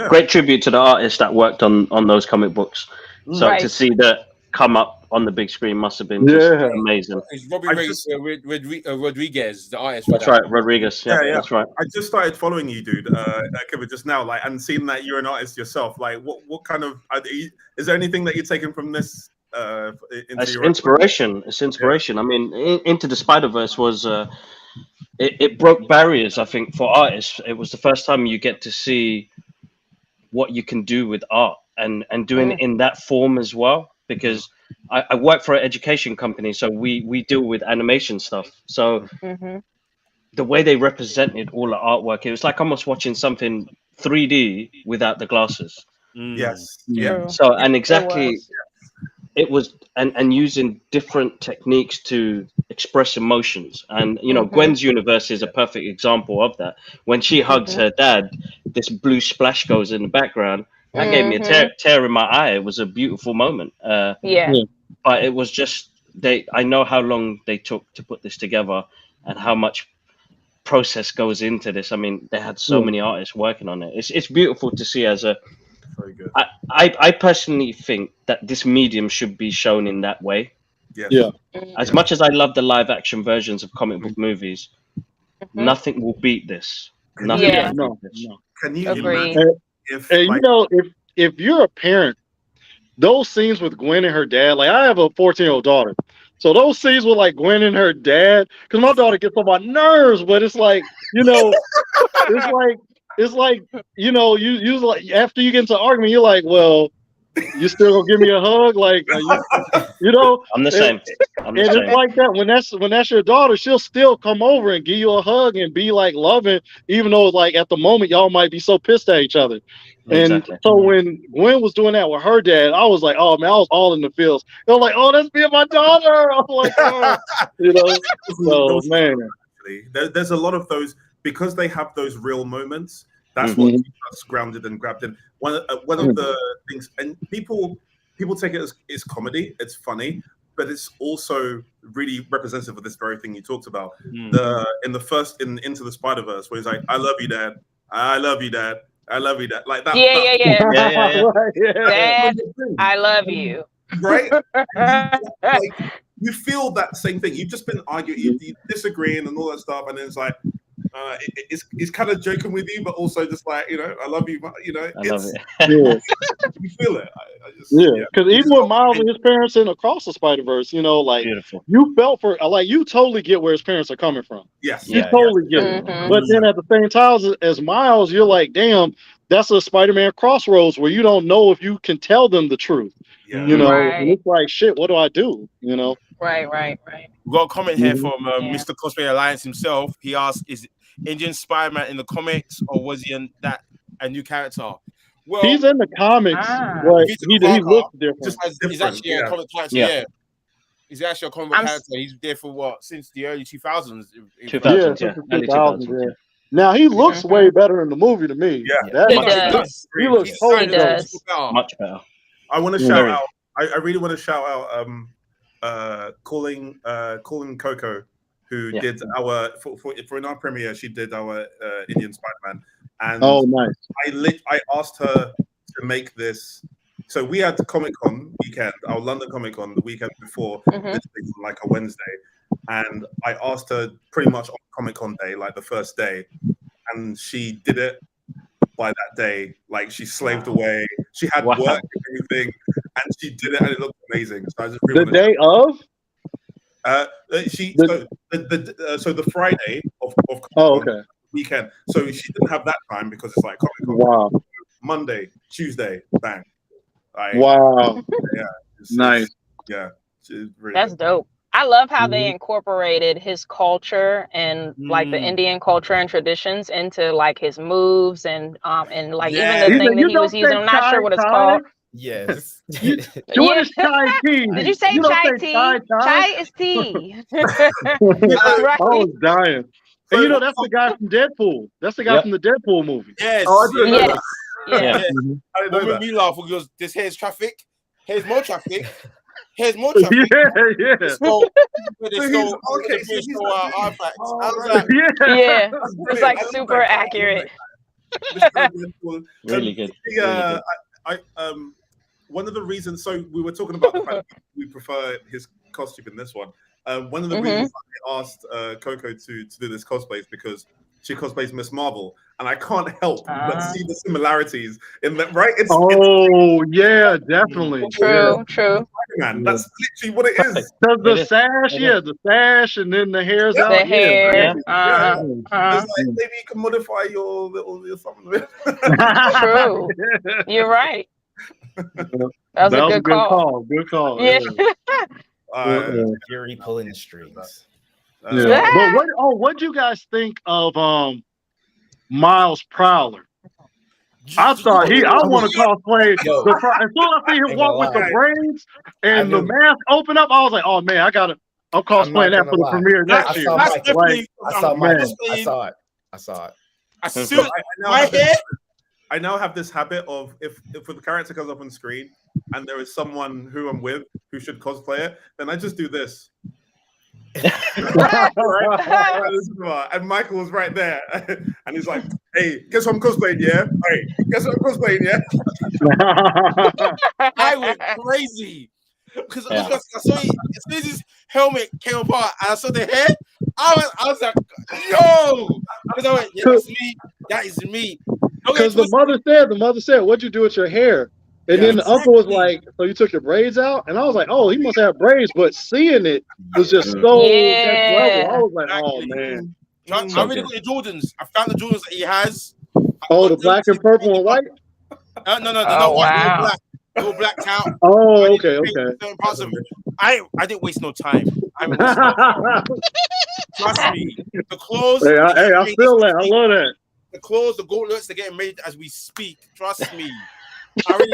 Great tribute to the artist that worked on those comic books. So to see that come up on the big screen must have been just amazing. It's Robbie Rodriguez, the artist. That's right, Rodriguez. That's right. I just started following you, dude. Kevin, just now, like, and seeing that you're an artist yourself. Like, what kind of is there anything that you're taking from this? It's inspiration. It's inspiration. I mean, Into the Spider-Verse was it broke barriers. I think for artists, it was the first time you get to see what you can do with art and doing it in that form as well. Because I work for an education company, so we deal with animation stuff. So the way they represented all the artwork, it was like almost watching something 3D without the glasses. So and exactly, it was and using different techniques to express emotions. And you know, Gwen's universe is a perfect example of that. When she hugs her dad, this blue splash goes in the background. That gave me a tear in my eye. It was a beautiful moment. But it was just I know how long they took to put this together and how much process goes into this. I mean, they had so many artists working on it. It's beautiful to see as a. Very good. I personally think that this medium should be shown in that way. As much as I love the live action versions of comic book movies, nothing will beat this. Nothing. No. Can you imagine? You know, if you're a parent, those scenes with Gwen and her dad, like I have a 14-year-old daughter, so those scenes with like Gwen and her dad, because my daughter gets on my nerves, but it's like, you know, it's like you know, you like after you get into an argument, you're like, well, you still gonna give me a hug, like you know. I'm the same. It's like that when that's your daughter, she'll still come over and give you a hug and be like loving, even though like at the moment y'all might be so pissed at each other. And so when Gwen was doing that with her dad, I was like, oh man, I was all in the feels. They were like, oh, that's me and my daughter. I'm like, oh. You know, so man, there's a lot of those because they have those real moments. That's what keeps us grounded and grabbed in. One of the things, and people take it as comedy. It's funny, but it's also really representative of this very thing you talked about. In Into the Spider-Verse, where he's like, "I love you, Dad. I love you, Dad. I love you, Dad." Like that. Dad, I love you. Right? Like you feel that same thing. You've just been arguing, you disagreeing, and all that stuff, and then it's like, It's kind of joking with you, but also just like, you know, I love you. You know, I love it. You feel it. Because even with Miles and his parents in Across the Spider-Verse, you know, like Beautiful. you felt for, like, you totally get where his parents are coming from. Yes, you totally get it. But then at the same time, as Miles, you're like, damn, that's a Spider-Man crossroads where you don't know if you can tell them the truth. You know, and it's like, shit, what do I do? You know. Right. We've got a comment here from Mr. Cosplay Alliance himself. He asked, "Is Indian Spider-Man in the comics, or was he a new character?" Well, he's in the comics, but he looks different. He's actually a comic character. Yeah. He's actually a comic character. He's there for what, since the early 2000s. 2000s. Yeah. Now he looks way better in the movie to me. Yeah, he looks totally much better. I want to shout out. I really want to shout out calling Coco, who did our for in our premiere. She did our Indian Spider-Man, and nice. I asked her to make this. So we had the Comic-Con weekend, our London Comic-Con the weekend before, this thing, like a Wednesday, and I asked her pretty much on Comic-Con day, like the first day, and she did it by that day. Like, she slaved away. She had work and everything, and she did it, and it looked amazing. So I just really the day of. So the Friday of Comic-Con weekend. So she didn't have that time because it's like Comic-Con. Wow. Monday, Tuesday, bang. Wow. Nice. Yeah. Really That's dope. I love how they incorporated his culture and like the Indian culture and traditions into like his moves and like even the thing that he was using. I'm not sure what it's called. Yes. What is chai tea? Did you say chai tea? Chai is tea. I was dying. And you know, that's the guy from Deadpool. That's the guy from the Deadpool movie. Yes. Oh, I didn't know that. Yeah. I didn't know that. Me laugh because this here's traffic. Here's more traffic. Here's more traffic. Yeah. It's like super accurate. Really good. One of the reasons, so we were talking about the fact that we prefer his costume in this one. One of the reasons I asked Coco to do this cosplay is because she cosplays Miss Marvel, and I can't help but see the similarities in that, right? Yeah, definitely. True. Man, that's literally what it is. Because the sash, and then the hair's out. The hair. It's like, maybe you can modify your little something. True. You're right. That was a good call. Good call. Yeah. Fury pulling the strings. But what'd you guys think of Miles Prowler? I thought I want to cosplay. As soon as I see him walk with the braids and the mask open up, I was like, oh man, I'm cosplaying that for the premiere next year. I saw it. I now have this habit of if the character comes up on screen and there is someone who I'm with who should cosplay it, then I just do this. And Michael was right there, and he's like, "Hey, guess what I'm cosplaying? Yeah, hey, guess what I'm cosplaying? Yeah." I went crazy because I saw it, as soon as his helmet came apart and I saw the head. I was like, "Yo!" Because I went, "Yeah, that's me. That is me." Because the mother said, "What'd you do with your hair?" And then the uncle was like, "So you took your braids out?" And I was like, "Oh, he must have braids." But seeing it was just so next level. I was like, "Oh man!" I really got the Jordans. I found the Jordans that he has. The black and purple and white. No, not white. No black out. Oh, okay. I didn't waste no time. Trust me. The clothes. Hey, I feel that. I love that. The clothes, the gauntlets, they're getting made as we speak. Trust me.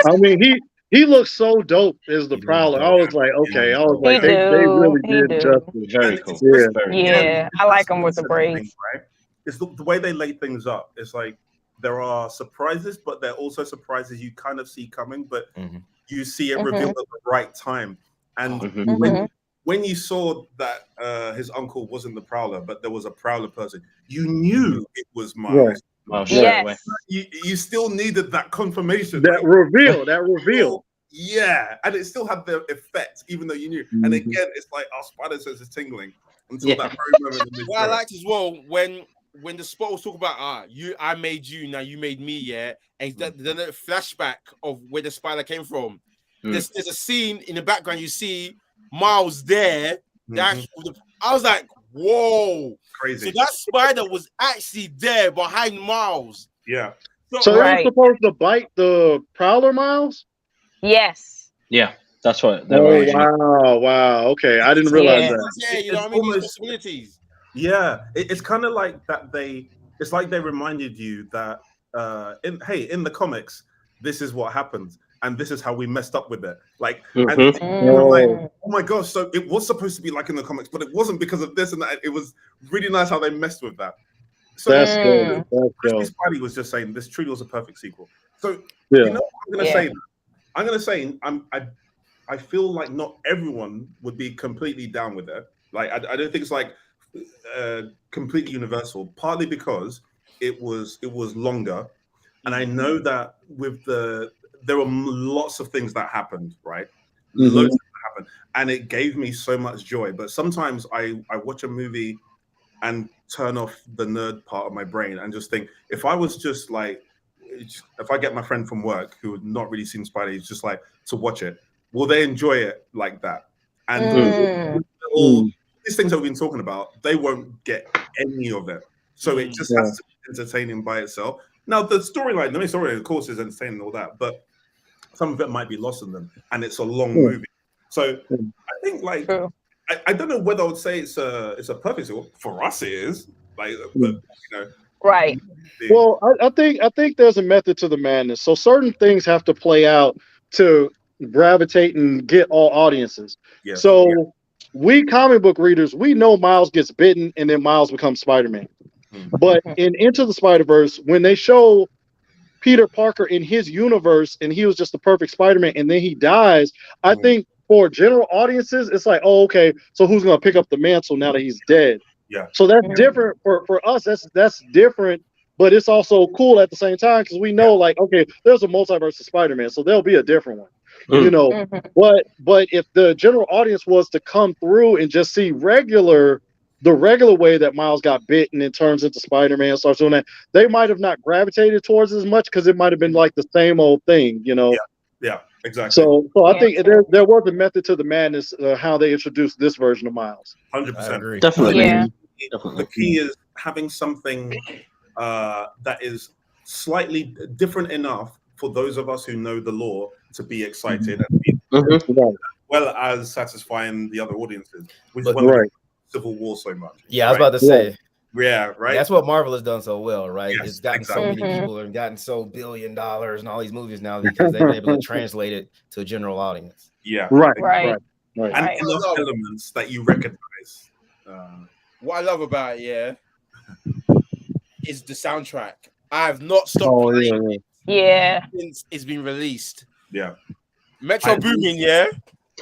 I mean, he looks so dope as the Prowler. I was like, okay. I was like, they really did justice. Very cool. Yeah, I like them with the braids. Right? It's the way they lay things up. It's like there are surprises, but they're also surprises you kind of see coming, but you see it revealed at the right time. And when you saw that his uncle wasn't the Prowler, but there was a Prowler person, you knew it was Miles. Yes. You still needed that confirmation. That reveal. Yeah. And it still had the effect, even though you knew. And again, it's like our spider sense is tingling until that very moment. What I liked as well, when when the spot was talking about I made you, now you made me, yeah, and then the flashback of where the spider came from. There's a scene in the background, you see Miles there. I was like, whoa, crazy. So that spider was actually there behind Miles. Yeah. So it was supposed to bite the Prowler, Miles? Yes. Yeah, that's what. Wow. Okay, I didn't realize that. Yeah, you know what I mean? These possibilities. Yeah, it's kind of like that. It's like they reminded you that in the comics, this is what happened, and this is how we messed up with it. Like, and you're like, oh my gosh, so it was supposed to be like in the comics, but it wasn't because of this and that. It was really nice how they messed with that. So that's good. Spidey was just saying this truly was a perfect sequel. So you know, I'm gonna say I feel like not everyone would be completely down with it. Like I don't think it's like completely universal. Partly because it was longer, and I know that with there were lots of things that happened, right? Loads of things that happened, and it gave me so much joy. But sometimes I watch a movie and turn off the nerd part of my brain and just think, if I was just like, if I get my friend from work who had not really seen Spidey, just like to watch it, will they enjoy it like that? And all these things that we've been talking about, they won't get any of it. So it just has to be entertaining by itself. Now, the main story, of course, is entertaining and all that, but some of it might be lost in them, and it's a long movie. So I think, like, I don't know whether I would say it's a perfect sequel. For us, it is. Like, but, you know, right. Well, I think there's a method to the madness. So certain things have to play out to gravitate and get all audiences. Yes. So we comic book readers, we know Miles gets bitten and then Miles becomes Spider-Man. But in Into the Spider-Verse, when they show Peter Parker in his universe and he was just the perfect Spider-Man and then he dies, I think for general audiences, it's like, oh, okay, so who's going to pick up the mantle now that he's dead? Yeah. So that's different for us. That's different, but it's also cool at the same time because we know, like, okay, there's a multiverse of Spider-Man, so there'll be a different one, you know. But if the general audience was to come through and just see the regular way that Miles got bitten and turns into Spider-Man, starts doing that, they might have not gravitated towards as much because it might have been like the same old thing, you know. Yeah, exactly. So I think there was a method to the madness, how they introduced this version of Miles. 100%. Definitely. Yeah. The key is having something that is slightly different enough for those of us who know the lore to be excited and be, as well as satisfying the other audiences, which is why Civil War so much. Yeah, I was about to say. Yeah, right. That's what Marvel has done so well, right? Yes, it's gotten so many people and gotten so $1 billion and all these movies now because they've been able to translate it to a general audience. Yeah, right. And enough elements that you recognize. What I love about it, is the soundtrack. I have not stopped playing since it's been released. Yeah. Metro Boomin,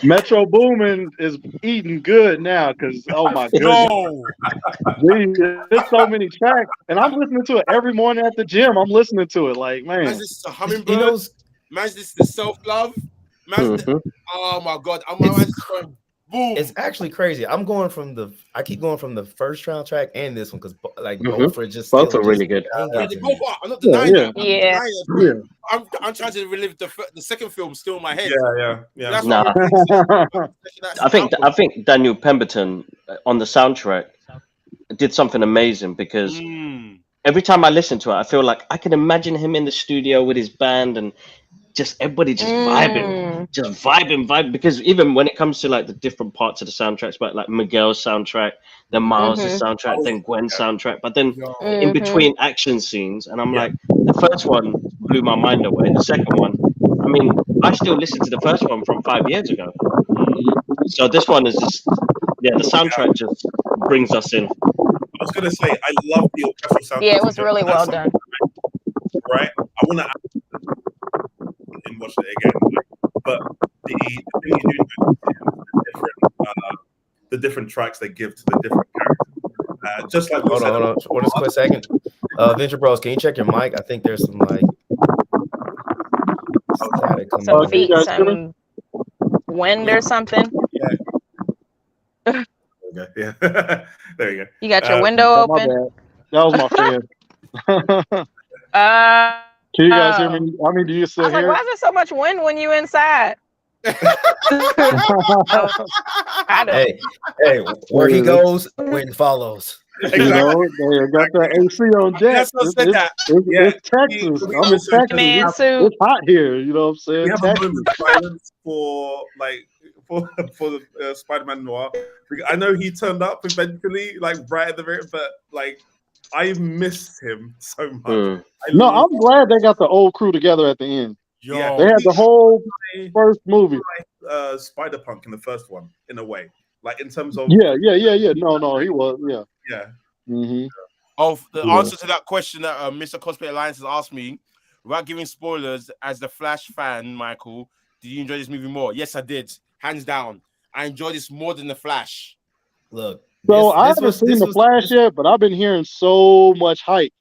Metro Boomin is eating good now because my goodness, there's so many tracks, and I'm listening to it every morning at the gym. I'm listening to it like, man, man's this is a hummingbird. Man's this is the self-love. Oh my god, boom. It's actually crazy. I keep going from the first soundtrack and this one because both are just both are really good. I'm not denying that. I'm trying to relive the second film still in my head. Yeah. I think Daniel Pemberton on the soundtrack did something amazing because every time I listen to it, I feel like I can imagine him in the studio with his band and just everybody just vibing because even when it comes to like the different parts of the soundtracks, but like Miguel's soundtrack, then Miles' soundtrack, then Gwen's soundtrack, but then in between action scenes, and I'm like, the first one blew my mind away. The second one, I mean, I still listen to the first one from 5 years ago. So this one is just, the soundtrack just brings us in. I was gonna say, I love the orchestral sound. Yeah, it was really well done. Right, I want to and watch it again, but the thing you do the different tracks they give to the different characters. Just like hold on, just a quick second. Venture Bros, can you check your mic? I think there's some like some feet, some wind or something. Yeah. There you go. You got your window open. That was my fan. Can you guys hear me? I mean, do you I still was like, hear? why is there so much wind when you inside? Hey, where he goes, wind follows. You know, they got that AC on deck. That's what said that. It's Texas. I'm in Texas. Man, It's hot here. You know what I'm saying? We have Texas. a moment of silence for the Spider-Man Noir. I know he turned up eventually, like right at the very, but like I missed him so much. No, I'm glad they got the old crew together at the end. Yo, They had the whole first movie. Spider-Punk in the first one, in a way, like in terms of Yeah. No, he was. Yeah. Mm-hmm. Oh, the answer to that question that Mr. Cosplay Alliance has asked me, without giving spoilers, as the Flash fan, Michael, did you enjoy this movie more? Yes, I did. Hands down. I enjoyed this more than the Flash. Look. So I haven't seen the Flash yet, but I've been hearing so much hype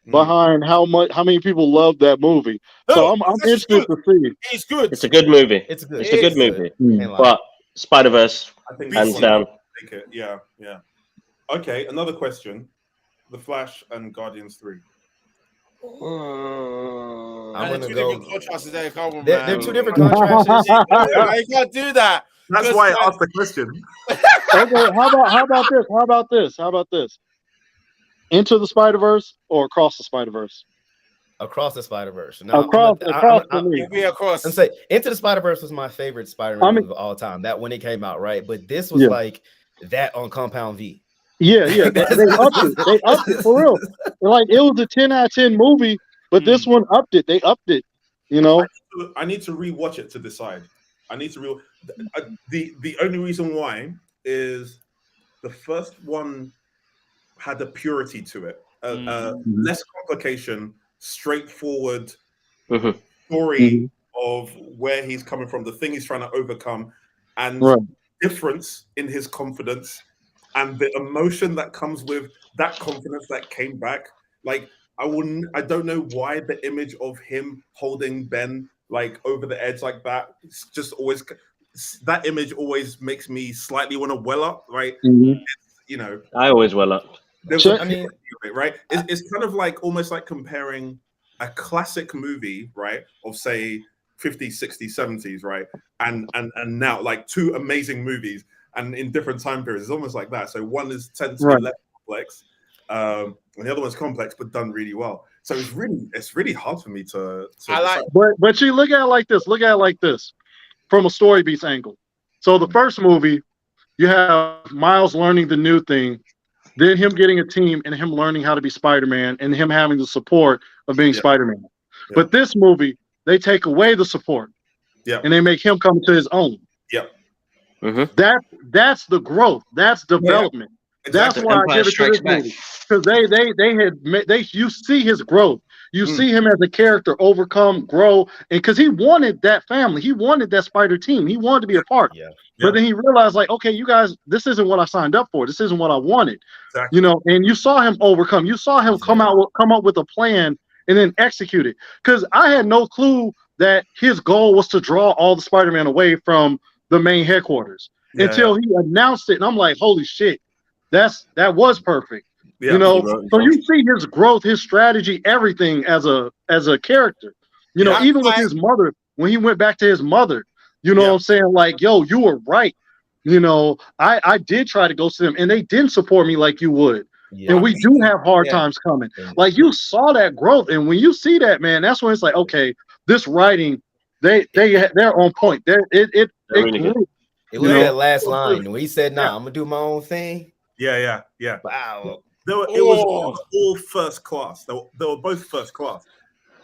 behind how many people love that movie. So I'm interested to see. It's good. It's a good movie. It's good. It's a good movie. Mm. But Spider-Verse, I think hands down. Yeah. Okay, another question: The Flash and Guardians 3. I'm gonna go. Contrasts there. Come on, They're man. two different contrasts. I can't do that. That's why I asked the question. Okay, how about this? Into the Spider-Verse or Across the Spider-Verse? Across the Spider-Verse. Across for me. Across. I'm saying Into the Spider-Verse was my favorite Spider-Man movie of all time. That when it came out, right? But this was like that on Compound V. Yeah. They upped it. They upped it for real. Like it was a 10 out of 10 movie, but this one upped it. They upped it. You know. I need to rewatch it to decide. I need to the only reason why is the first one had a purity to it, less complication, straightforward story of where he's coming from, the thing he's trying to overcome, and difference in his confidence and the emotion that comes with that confidence that came back. Like I don't know why the image of him holding Ben like over the edge like that, it's just always that image always makes me slightly want to well up, right? You know, I always well up. I mean, right? It's kind of like almost like comparing a classic movie, right, of say 50s, 60s, 70s, right, and now like two amazing movies, and in different time periods. It's almost like that. So one tends to be less complex, and the other one's complex but done really well. So it's really hard for me to I like, but you look at it like this. Look at it like this, from a story beats angle. So the first movie, you have Miles learning the new thing, then him getting a team and him learning how to be Spider-Man and him having the support of being Spider-Man. But this movie, they take away the support, and they make him come to his own. That's the growth. That's development. Exactly. That's why I give it to this movie, because you see his growth. You see him as a character overcome, grow, and because he wanted that family, he wanted that Spider team, he wanted to be a part. But then he realized, like, okay, you guys, this isn't what I signed up for. This isn't what I wanted. You know, and you saw him overcome. You saw him come up with a plan and then execute it. Because I had no clue that his goal was to draw all the Spider-Man away from the main headquarters until he announced it, and I'm like, holy shit. That was perfect. You know, so you see his growth, his strategy, everything as a character. You know, even with his mother, when he went back to his mother, you know what I'm saying? Like, yo, you were right. You know, I did try to go to them and they didn't support me like you would. And we do have hard times coming. Like you saw that growth. And when you see that, man, that's when it's like, okay, this writing, they're on point. It grew. It was that last line when he said, "Nah, I'm gonna do my own thing." Yeah. Wow. It was all first class. They were both first class.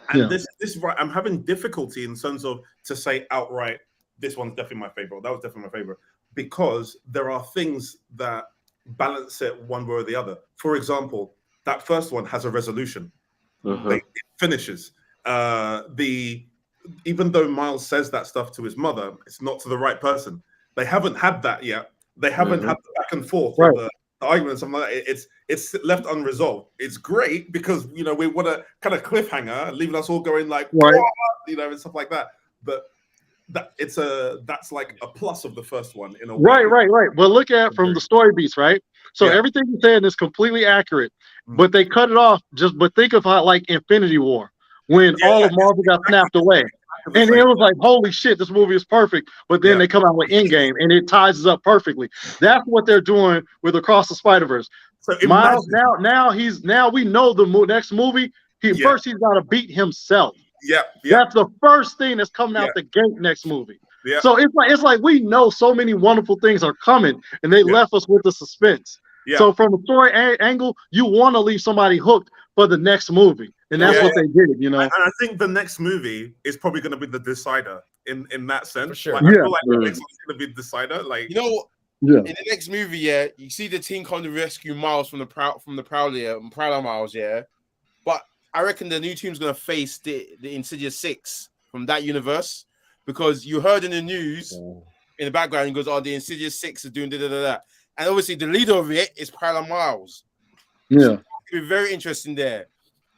And this right, I'm having difficulty in terms of to say outright, this one's definitely my favorite. That was definitely my favorite, because there are things that balance it one way or the other. For example, that first one has a resolution. It finishes. Even though Miles says that stuff to his mother, it's not to the right person. They haven't had that yet. They haven't had the back and forth. The argument, something like that. It's left unresolved. It's great because we want a kind of cliffhanger, leaving us all going like, and stuff like that. But that's like a plus of the first one in a way. Right. Well, look at it from the story beats, right? So everything you said is completely accurate, but they cut it off. But think of how like Infinity War, when all of Marvel got snapped away. And it was like, holy shit, this movie is perfect. But then they come out with Endgame, and it ties us up perfectly. That's what they're doing with Across the Spider-Verse. So Miles, now we know the next movie. First, he's got to beat himself. That's the first thing that's coming out the gate next movie. So it's like we know so many wonderful things are coming, and they left us with the suspense. So from a story angle, you want to leave somebody hooked for the next movie, and that's what they did. You know, and I think the next movie is probably going to be the decider in that sense. For sure. Like, I feel like the next one's going to be the decider. Like, you know, in the next movie, you see the team come to rescue Miles from the Prowler Miles, but I reckon the new team's going to face the Insidious 6 from that universe, because you heard in the news in the background, he goes, "Oh, the Insidious 6 is doing da. And obviously, the leader of it is Prowler Miles. So it'll be very interesting there,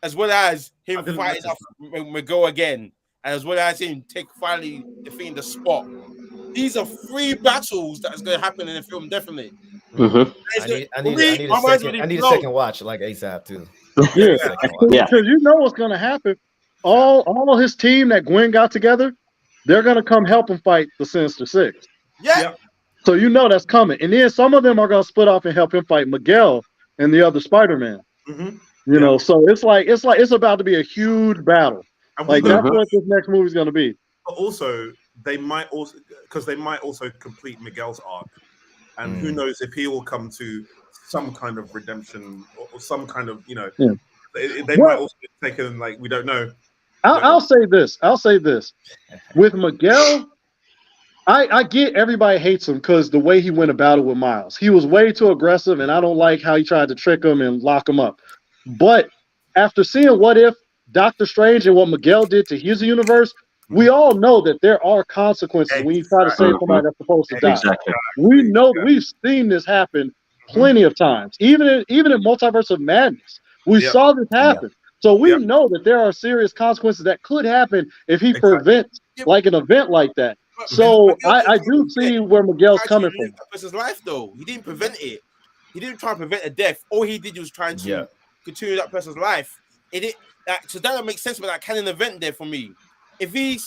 as well as him fighting off Miguel again, and as well as him finally defeating the Spot. These are 3 battles that's going to happen in the film, definitely. I need a second watch, like ASAP too. Because you know what's going to happen. All his team that Gwen got together, they're going to come help him fight the Sinister Six. So you know that's coming, and then some of them are going to split off and help him fight Miguel and the other Spider-Man. You know, so it's about to be a huge battle. Like that's what this next movie is going to be. But also, they might also complete Miguel's arc, and who knows if he will come to some kind of redemption or some kind of, you know, they might also be taken, like, we don't know. I'll say this. With Miguel, I get everybody hates him because the way he went about it with Miles. He was way too aggressive, and I don't like how he tried to trick him and lock him up. But after seeing What If, Doctor Strange, and what Miguel did to his universe, we all know that there are consequences when you try to save somebody that's supposed to die. We know we've seen this happen plenty of times. Even in Multiverse of Madness, we saw this happen. So we know that there are serious consequences that could happen if he prevents like an event like that. So I do see where Miguel's coming from. That person's life, though. He didn't prevent it. He didn't try to prevent a death. All he did was trying to continue that person's life. So that makes sense with that canon event there for me. If he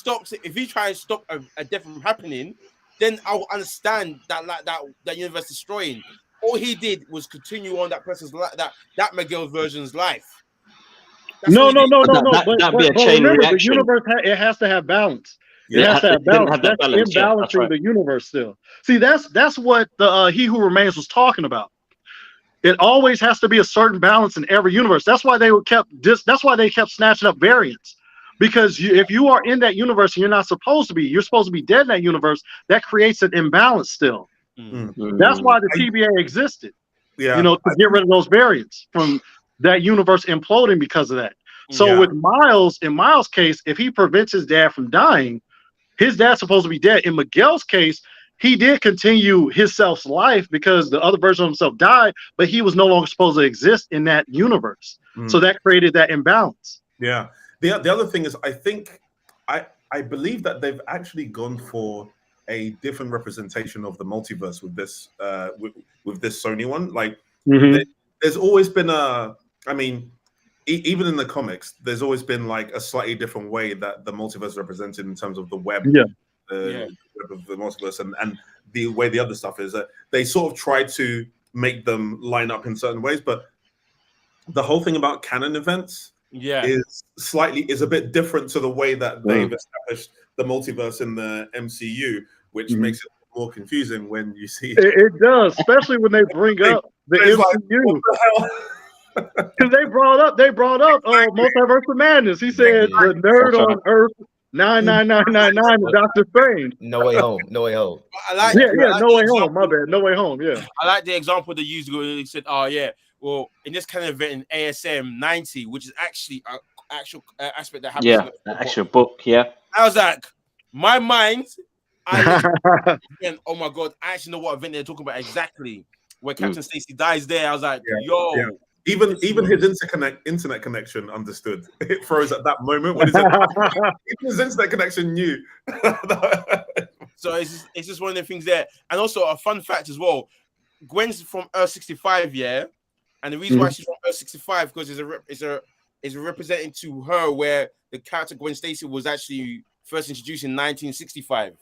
tries to stop a death from happening, then I'll understand that universe destroying. All he did was continue on that person's life, that Miguel version's life. No. That'd be a chain reaction. The universe it has to have balance. It has to have balance. That's imbalancing the universe still. See, that's what the He Who Remains was talking about. It always has to be a certain balance in every universe. That's why they kept snatching up variants. Because if you are in that universe and you're not supposed to be, you're supposed to be dead in that universe. That creates an imbalance still. That's why the TVA existed. You know, to get rid of those variants from that universe imploding because of that. So with Miles, in Miles' case, if he prevents his dad from dying, his dad's supposed to be dead. In Miguel's case, he did continue his self's life because the other version of himself died, but he was no longer supposed to exist in that universe. So that created that imbalance. Yeah. The other thing is, I believe that they've actually gone for a different representation of the multiverse with this with this Sony one. Like, there's always been even in the comics, there's always been like a slightly different way that the multiverse is represented in terms of the web, the web of the multiverse, and the way the other stuff is. They sort of try to make them line up in certain ways, but the whole thing about canon events is a bit different to the way that they've established the multiverse in the MCU, which makes it more confusing when you see it does, especially when they bring up the MCU. Because they brought up Multiverse of Madness. He said the nerd on Earth 99999 is Doctor Strange. No Way Home. No Way Home. No Way Home. My bad. No Way Home. Yeah. I like the example they used. They said, well, in this kind of event in ASM 90, which is actually an actual aspect that happens. Yeah, the actual book. Yeah. I was like, my mind. And oh my god, I actually know what event they're talking about exactly. Where Captain Stacy dies there. I was like, Even his internet connection understood. It froze at that moment when he said, even his internet connection knew. So it's just one of the things there. And also a fun fact as well. Gwen's from Earth 65, yeah, and the reason why she's from Earth 65 because it's a representing to her where the character Gwen Stacy was actually first introduced in 1965.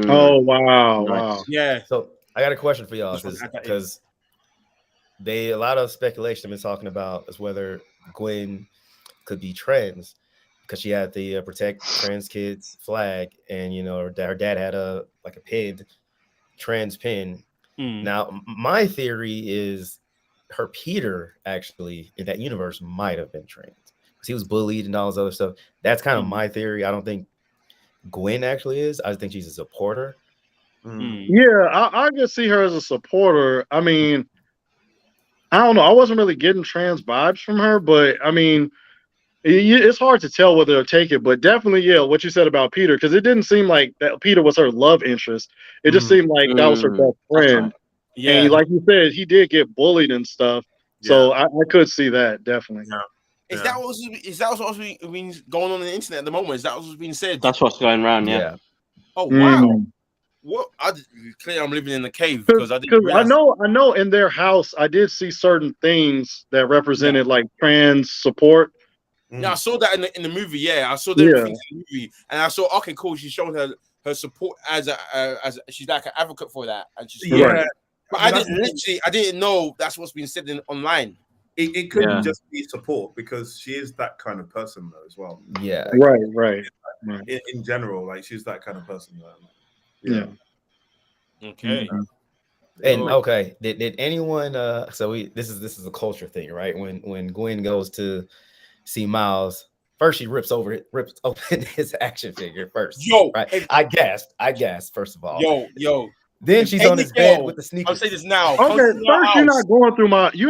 Oh wow. Yeah. So I got a question for y'all because a lot of speculation have been talking about is whether Gwen could be trans because she had the protect trans kids flag, and her dad had a pinned trans pin. Now my theory is her Peter actually in that universe might have been trans because he was bullied and all this other stuff. That's kind of my theory. I don't think Gwen actually is. I think she's a supporter. Yeah, I can see her as a supporter. I mean, I don't know. I wasn't really getting trans vibes from her, but I mean, it's hard to tell whether they'll take it. But definitely, yeah, what you said about Peter, because it didn't seem like that Peter was her love interest. It just seemed like that was her best friend. Yeah, and like you said, he did get bullied and stuff. So I could see that definitely. Is that what's been going on the internet at the moment? Is that what's being said? That's what's going around. Yeah. Oh wow. What? Clearly, I'm living in the cave because I didn't realize. I know. In their house, I did see certain things that represented like trans support. Yeah, I saw that in the movie. Yeah, I saw that in the movie, and I saw okay, cool. She's showing her support as she's like an advocate for that, and she's But I didn't know that's what's been said online. It could just be support because she is that kind of person though as well. Yeah, right. In general, like she's that kind of person. Yeah. Okay. And okay, did anyone? This is a culture thing, right? When Gwen goes to see Miles, first she rips open his action figure first. Right? I gasped first of all. Yo. Then she's on his bed with the sneakers. I'll say this now. Okay, first you're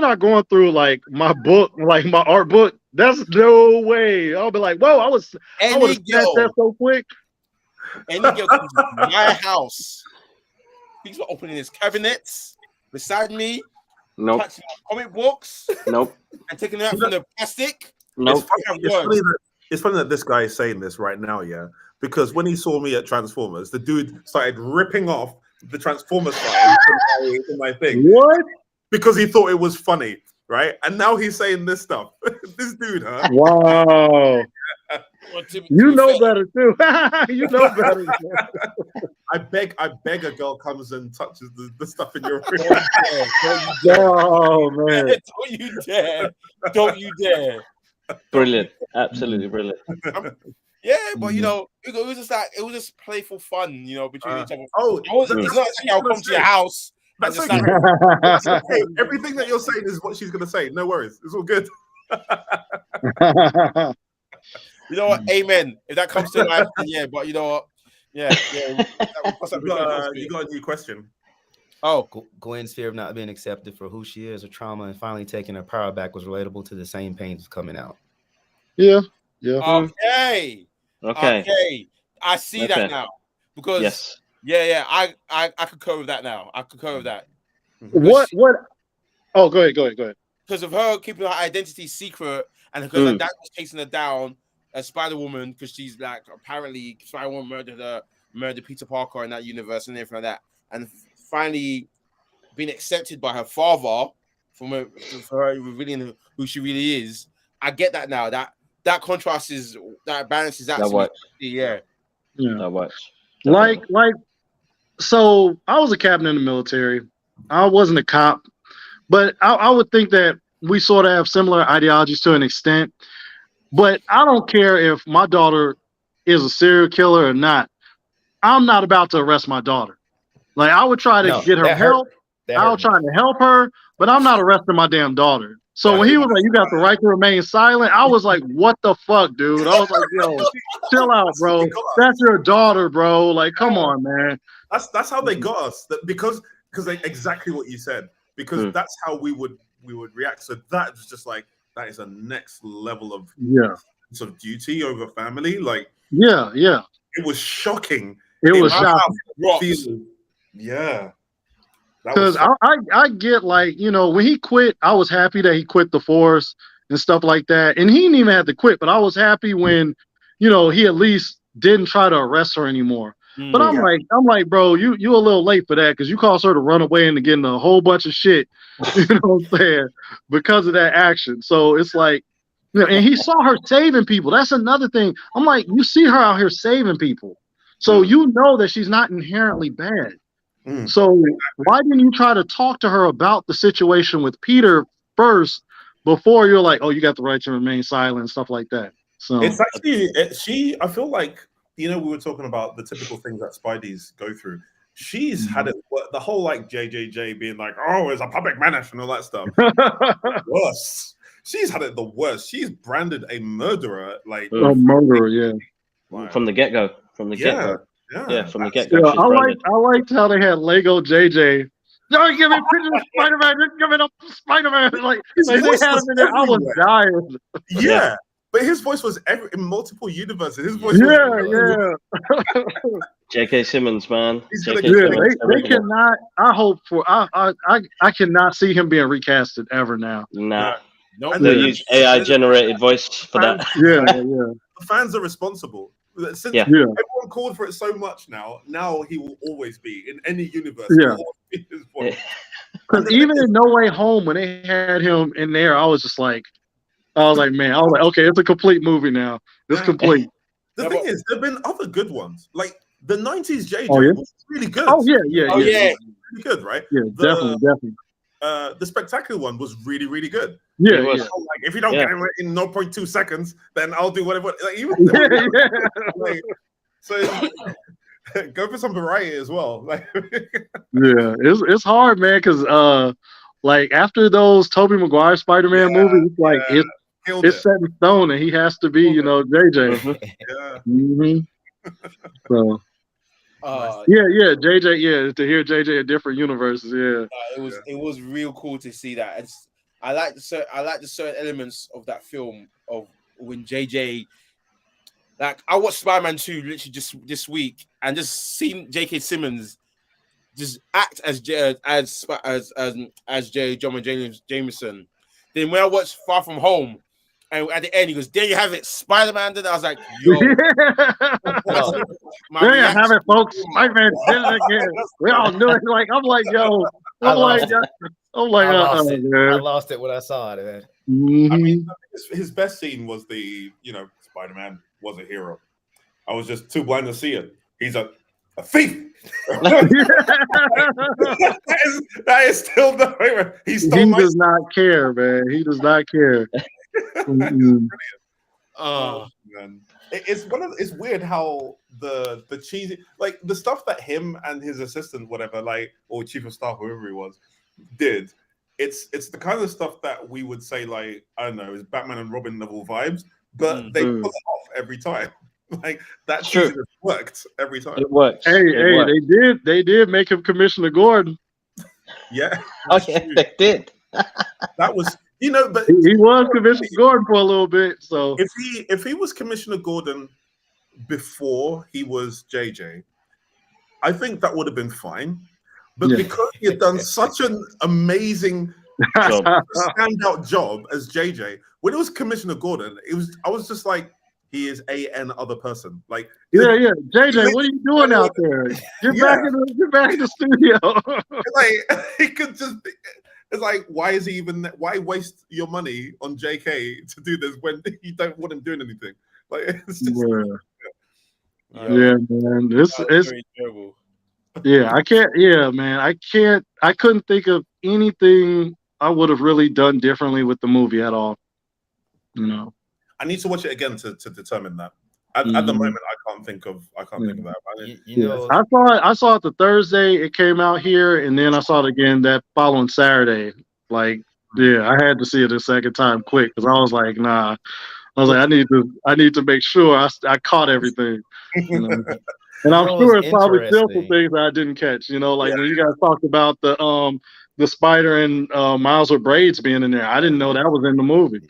not going through like my book, like my art book. That's no way. I'll be like, whoa, I would have snatched that so quick. Any girl comes to my house. He's opening his cabinets beside me. Nope. Touching comic books. Nope. And taking it out from the plastic. Nope. It's funny that this guy is saying this right now, because when he saw me at Transformers, the dude started ripping off the Transformers file in my thing. What? Because he thought it was funny, right? And now he's saying this stuff. This dude, huh? Wow. You know better too. You know better. I beg a girl comes and touches the stuff in your room. Oh man! Don't you dare! Brilliant, absolutely brilliant. Yeah, but it was just playful fun, between each other. It's not like I'll come to your house. That's okay. Everything that you're saying is what she's gonna say. No worries, it's all good. You know what? Amen. If that comes to life, then yeah. But you know what? Yeah. You got a new question. Oh, Gwen's fear of not being accepted for who she is, her trauma, and finally taking her power back was relatable to the same pains coming out. Yeah. Okay. I see that now because I concur with that now. I concur with that. What? Oh, go ahead. Because of her keeping her identity secret, and because her dad was chasing her down as Spider-Woman, because she's like apparently Spider-Woman murdered Peter Parker in that universe and everything like that, and finally being accepted by her father for her revealing who she really is. I get that now. That contrast that balance is absolutely That works. Like, so I was a captain in the military. I wasn't a cop, but I would think that we sort of have similar ideologies to an extent. But I don't care if my daughter is a serial killer or not. I'm not about to arrest my daughter. Like, I would try to get her help. I was trying to help her, but I'm not arresting my damn daughter. So when he was like, "You got the right to remain silent," I was like, "What the fuck, dude?" I was like, "Yo, chill out, bro. That's your daughter, bro. Like, come on, man." That's how they got us. Because exactly what you said. Because that's how we would react. So that was just like that is a next level of sort of duty over family. Like it was shocking. It was shocking. Yeah. Because I get, like, when he quit, I was happy that he quit the force and stuff like that. And he didn't even have to quit, but I was happy when, he at least didn't try to arrest her anymore. But I'm like, bro, you a little late for that because you caused her to run away and to get in a whole bunch of shit. You know what I'm saying? Because of that action. So it's like, and he saw her saving people. That's another thing. I'm like, you see her out here saving people. So you know that she's not inherently bad. So why didn't you try to talk to her about the situation with Peter first before you're like, oh, you got the right to remain silent and stuff like that? So it's actually I feel like, we were talking about the typical things that Spideys go through. She's had it, the whole like JJJ being like, oh, it's a public menace and all that stuff. Worse. She's had it the worst. She's branded a murderer, like a murderer, yeah. From the get-go. From the get-go. Yeah, from the get-go. Yeah, I liked how they had Lego JJ. Don't give me pictures of Spider-Man. Just give me up Spider-Man. Like they had him in there. I was dying. Yeah, but his voice was in multiple universes. His voice. Yeah. J.K. Simmons, man. They cannot. I cannot see him being recasted ever now. Nah. Nope. They use AI generated voice for that. Yeah. The fans are responsible. Since everyone called for it so much now he will always be in any universe. Yeah. Because even in No Way Home, when they had him in there, I was like, okay, it's a complete movie now. It's complete. The thing is, there have been other good ones. Like the 90s JJ was really good. Oh yeah. Really good, right? Yeah, definitely. The Spectacular one was really, really good. Yeah, like, if you don't get it in 0.2 seconds, then I'll do whatever. Like, so go for some variety as well. Like, it's hard, man, because like after those Tobey Maguire Spider-Man movies, like it's set in stone, and he has to be, JJ. So. JJ, to hear JJ in different universes, it was real cool to see that. I like the certain elements of that film of when JJ, like I watched Spider-Man 2 literally just this week and just seen J.K. Simmons just act as J. Jonah Jameson. Then when I watched Far From Home, and at the end, he goes, there you have it, Spider-Man. Then I was like, yo. There you have it, folks. Spider-Man did it again. We all knew it. I'm like, yo. I lost it when I saw it, man. Mm-hmm. I mean, his best scene was the, Spider-Man was a hero. I was just too blind to see it. He's a thief. that is still the way. He does not care, man. He does not care. Man. It's weird how the cheesy, like the stuff that him and his assistant, whatever, like, or chief of staff, whoever he was, did. It's the kind of stuff that we would say, like, I don't know, is Batman and Robin level vibes, but they pull it off every time. Like that shit worked every time. It works. They did make him Commissioner Gordon. Yeah. Okay, they did. That was. But he was Commissioner Gordon for a little bit. So if he was Commissioner Gordon before he was JJ, I think that would have been fine. But because he had done such an amazing standout job as JJ, when it was Commissioner Gordon, I was just like, he is an other person. Like JJ, what are you doing out there? Get back in the studio. Like he could just. It's like, why is he even? Why waste your money on JK to do this when you don't want him doing anything? Like, it's just, man. It's very terrible. I can't. Yeah, man. I couldn't think of anything I would have really done differently with the movie at all. I need to watch it again to determine that. At the moment, I can't think of that. I saw it the Thursday it came out here, and then I saw it again that following Saturday. Like, I had to see it a second time quick because I was like, nah. I was like, I need to make sure I caught everything. And I'm sure it's probably still some things I didn't catch. Like when you guys talked about the Spider and Miles with braids being in there, I didn't know that was in the movie.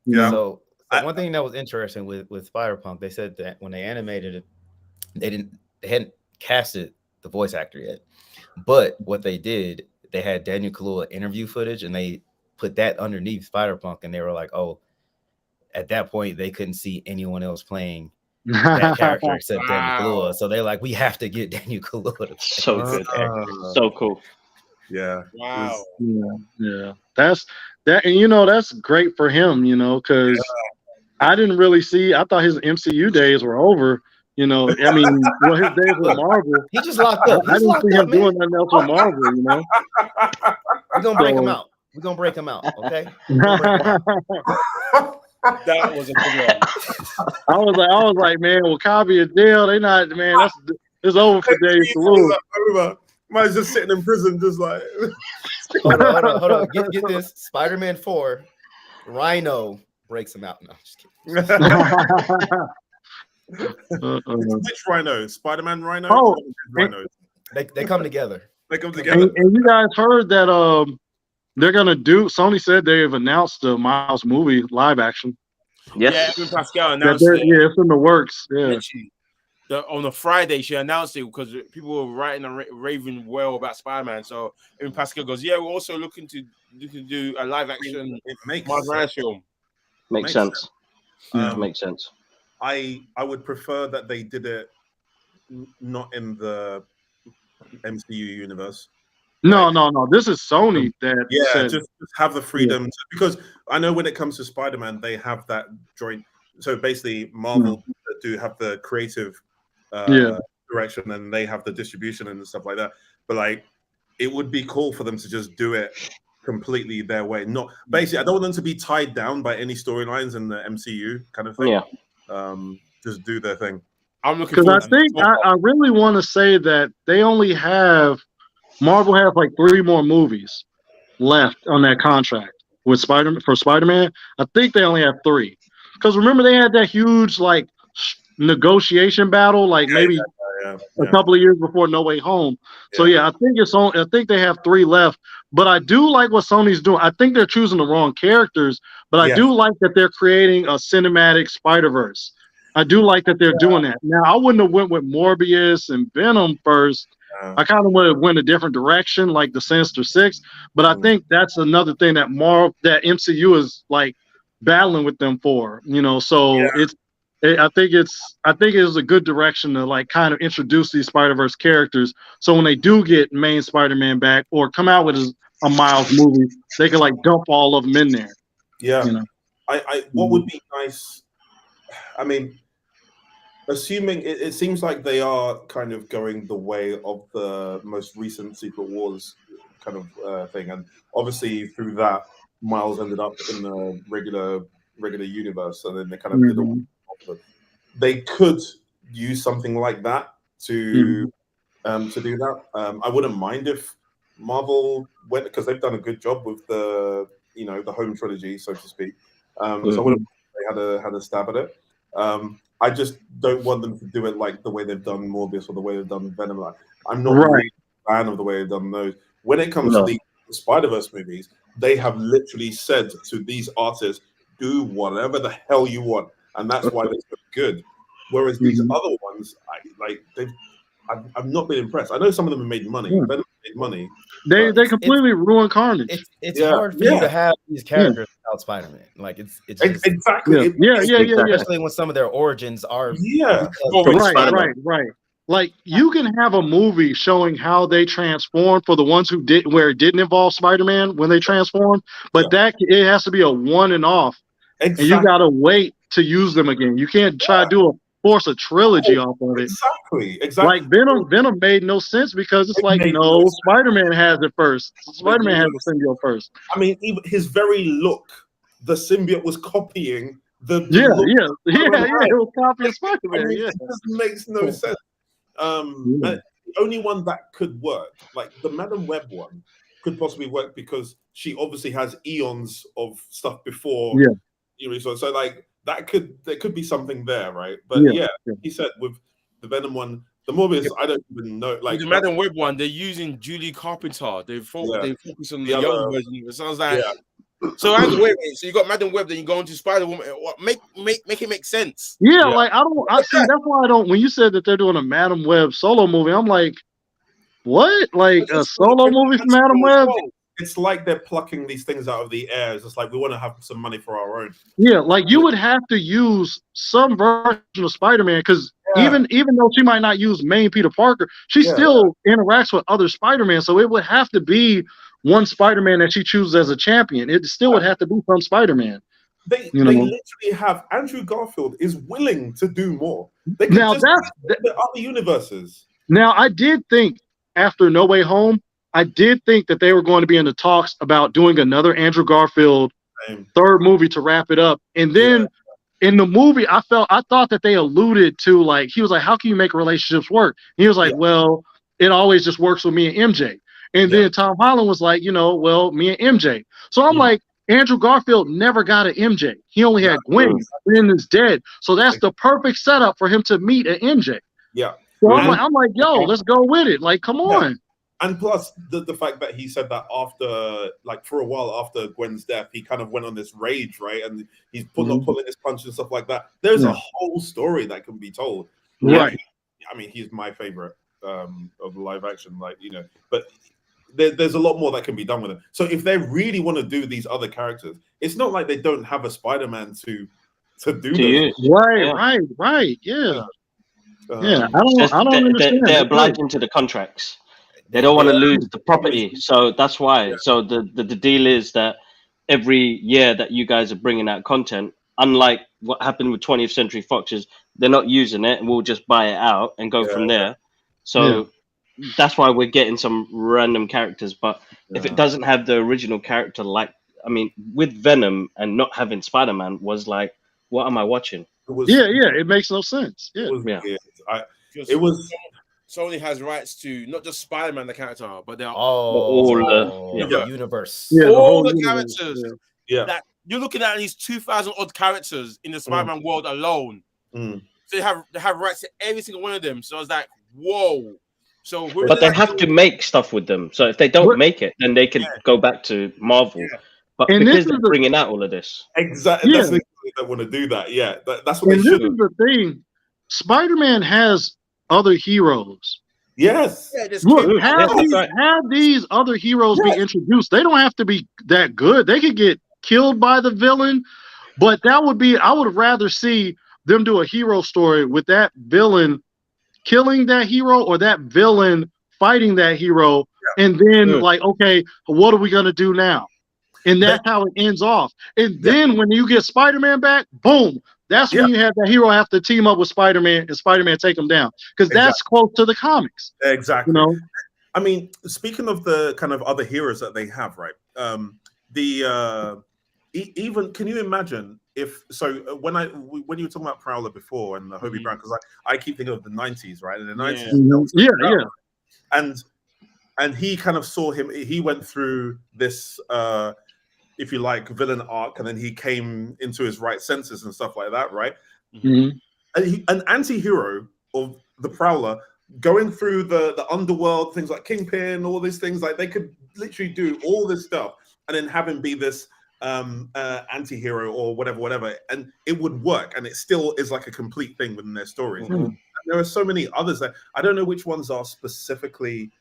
So one thing that was interesting with Spider-Punk, they said that when they animated it, they hadn't casted the voice actor yet. But what they did, they had Daniel Kaluuya interview footage, and they put that underneath Spider-Punk, and they were like, oh, at that point they couldn't see anyone else playing that character except Daniel Wow. Kaluuya. So they're like, we have to get Daniel Kaluuya to play So this good. character. So cool. Yeah. Wow. Yeah. That's that, and that's great for him, because I didn't really see. I thought his MCU days were over. I mean, his days with Marvel. He just locked up. I He's didn't locked see up, him man. doing nothing else with Marvel. We're gonna break him out. We're gonna break him out. Okay. That was a good one. I was like, man, Wakabi in jail. They not, man. It's over for Dave Kaluuya. Over. Man's just sitting in prison, just like. Hold on. Get this. Spider-Man 4. Rhino breaks him out. No, just kidding. Which Rhino? Spider-Man Rhino? Oh, Rhinos. They come together. They come together. And you guys heard that they're gonna do. Sony said they've announced the Miles movie live action. Yes. Yeah, Evan Pascal announced it. Yeah, it's in the works. Yeah. On a Friday, she announced it because people were writing and raving well about Spider-Man. So Evan Pascal goes, "Yeah, we're also looking to do a live action Miles Morales film." Makes sense. Makes sense. I would prefer that they did it not in the MCU universe. No. This is Sony that said, just have the freedom because I know when it comes to Spider-Man, they have that joint. So basically, Marvel do have the creative direction, and they have the distribution and stuff like that. But like, it would be cool for them to just do it completely their way. Not basically, I don't want them to be tied down by any storylines in the MCU kind of thing. Yeah. Just do their thing. I'm looking because I think I really want to say that they only have Marvel has like 3 more movies left on that contract with Spider-Man. I think they only have 3 because remember they had that huge like negotiation battle like maybe a couple of years before No Way Home. So I think they have 3 left. But I do like what Sony's doing. I think they're choosing the wrong characters, but I do like that they're creating a cinematic Spider-Verse. I do like that they're doing that. Now I wouldn't have went with Morbius and Venom first. I kind of would have went a different direction, like the Sinister Six. But I think that's another thing that MCU is like battling with them for. So I think it's a good direction to like kind of introduce these Spider-Verse characters. So when they do get main Spider-Man back or come out with a Miles movie, they can like dump all of them in there. Yeah. What would be nice? I mean, assuming it seems like they are kind of going the way of the most recent Secret Wars kind of thing, and obviously through that, Miles ended up in the regular universe, and then they kind of did all. They could use something like that to do that. I wouldn't mind if Marvel went because they've done a good job with the home trilogy, so to speak. So I wouldn't mind if they had a stab at it. I just don't want them to do it like the way they've done Morbius or the way they've done Venom. I'm not really a fan of the way they've done those. When it comes to the Spider-Verse movies, they have literally said to these artists, do whatever the hell you want. And that's why they're so good. Whereas these other ones, I've not been impressed. I know some of them have made money. Venom made money. They completely ruined Carnage. It's hard for you to have these characters without Spider-Man. Like it's just, exactly. Especially when some of their origins are right. Like you can have a movie showing how they transformed for the ones who where it didn't involve Spider-Man when they transformed, but that it has to be a one and off, and you gotta wait to use them again. You can't try to force a trilogy off of it. Exactly. Like Venom made no sense because it's like no, Spider-Man has it first. Spider-Man has the symbiote first. I mean, even his very look, the symbiote was copying the it was copying Spider-Man. I mean, it just makes no sense. The only one that could work, like the Madam Web one, could possibly work because she obviously has eons of stuff before. So like there could be something there, right? But he said with the Venom one, the Morbius, I don't even know. Like the Madam Web one, they're using Julie Carpenter. They focus on the young version. It sounds like. So wait. So you got Madam Web, then you go into Spider-Woman. What make it make sense? Like I see. That's why I don't. When you said that they're doing a Madam Web solo movie, I'm like, what? Like a solo movie for Madam Web? it's like they're plucking these things out of the air. It's just like we want to have some money for our own. Yeah, like you would have to use some version of Spider-Man because even though she might not use main Peter Parker, she still interacts with other Spider-Man. So it would have to be one Spider-Man that she chooses as a champion. It still would have to be from Spider-Man. They literally have Andrew Garfield is willing to do more. They could Now just do the other universes. Now I did think after No Way Home, I did think that they were going to be in the talks about doing another Andrew Garfield third movie to wrap it up. And then in the movie, I thought that they alluded to, like, he was like, how can you make relationships work? And he was like, well, it always just works with me and MJ. And then Tom Holland was like, well, me and MJ. So I'm like, Andrew Garfield never got an MJ. He only had Gwen. Gwen is dead. So that's the perfect setup for him to meet an MJ. Yeah. So I'm like, yo, let's go with it. Like, come on. And plus the fact that he said that after, like, for a while after Gwen's death, he kind of went on this rage, right? And he's not pulling his punch and stuff like that. There's a whole story that can be told. Right. I mean, he's my favorite of the live action, like, but there's a lot more that can be done with him. So if they really want to do these other characters, it's not like they don't have a Spider-Man to do this. Right. Yeah. I don't understand. They're obliged to the contracts. They don't want to lose the property, so that's why. Yeah. So the deal is that every year that you guys are bringing out content, unlike what happened with 20th Century Fox, is they're not using it, and we'll just buy it out and go from there. So that's why we're getting some random characters. But if it doesn't have the original character, like, I mean, with Venom and not having Spider-Man was like, what am I watching? It makes no sense. It was. Sony has rights to not just Spider-Man, the character, but they're all the universe. Yeah, all the characters. That you're looking at these 2,000 odd characters in the Spider-Man world alone. So they have rights to every single one of them. So I was like, whoa. So but they have to make stuff with them. So if they don't make it, then they can go back to Marvel. But because they're bringing out all of this. Exactly. That's the they want to do that. Yeah. That's what they should. This is the thing. Spider-Man has other heroes. Yes. Look, have these other heroes be introduced. They don't have to be that good. They could get killed by the villain, but I would rather see them do a hero story with that villain killing that hero or that villain fighting that hero, and then like, okay, what are we gonna do now? And that's how it ends off. And then when you get Spider-Man back, boom. That's when you have that hero have to team up with Spider-Man and Spider-Man take him down, because that's close to the comics. Exactly. I mean, speaking of the kind of other heroes that they have, right? Even can you imagine if when you were talking about Prowler before and Hobie Brown, because I keep thinking of the 90s, right? In the 90s, and he kind of saw him. He went through this. If you like, villain arc, and then he came into his right senses and stuff like that, right? And an anti-hero of the Prowler going through the underworld, things like Kingpin, all these things, like they could literally do all this stuff and then have him be this anti-hero or whatever, and it would work, and it still is like a complete thing within their stories. And there are so many others that I don't know which ones are specifically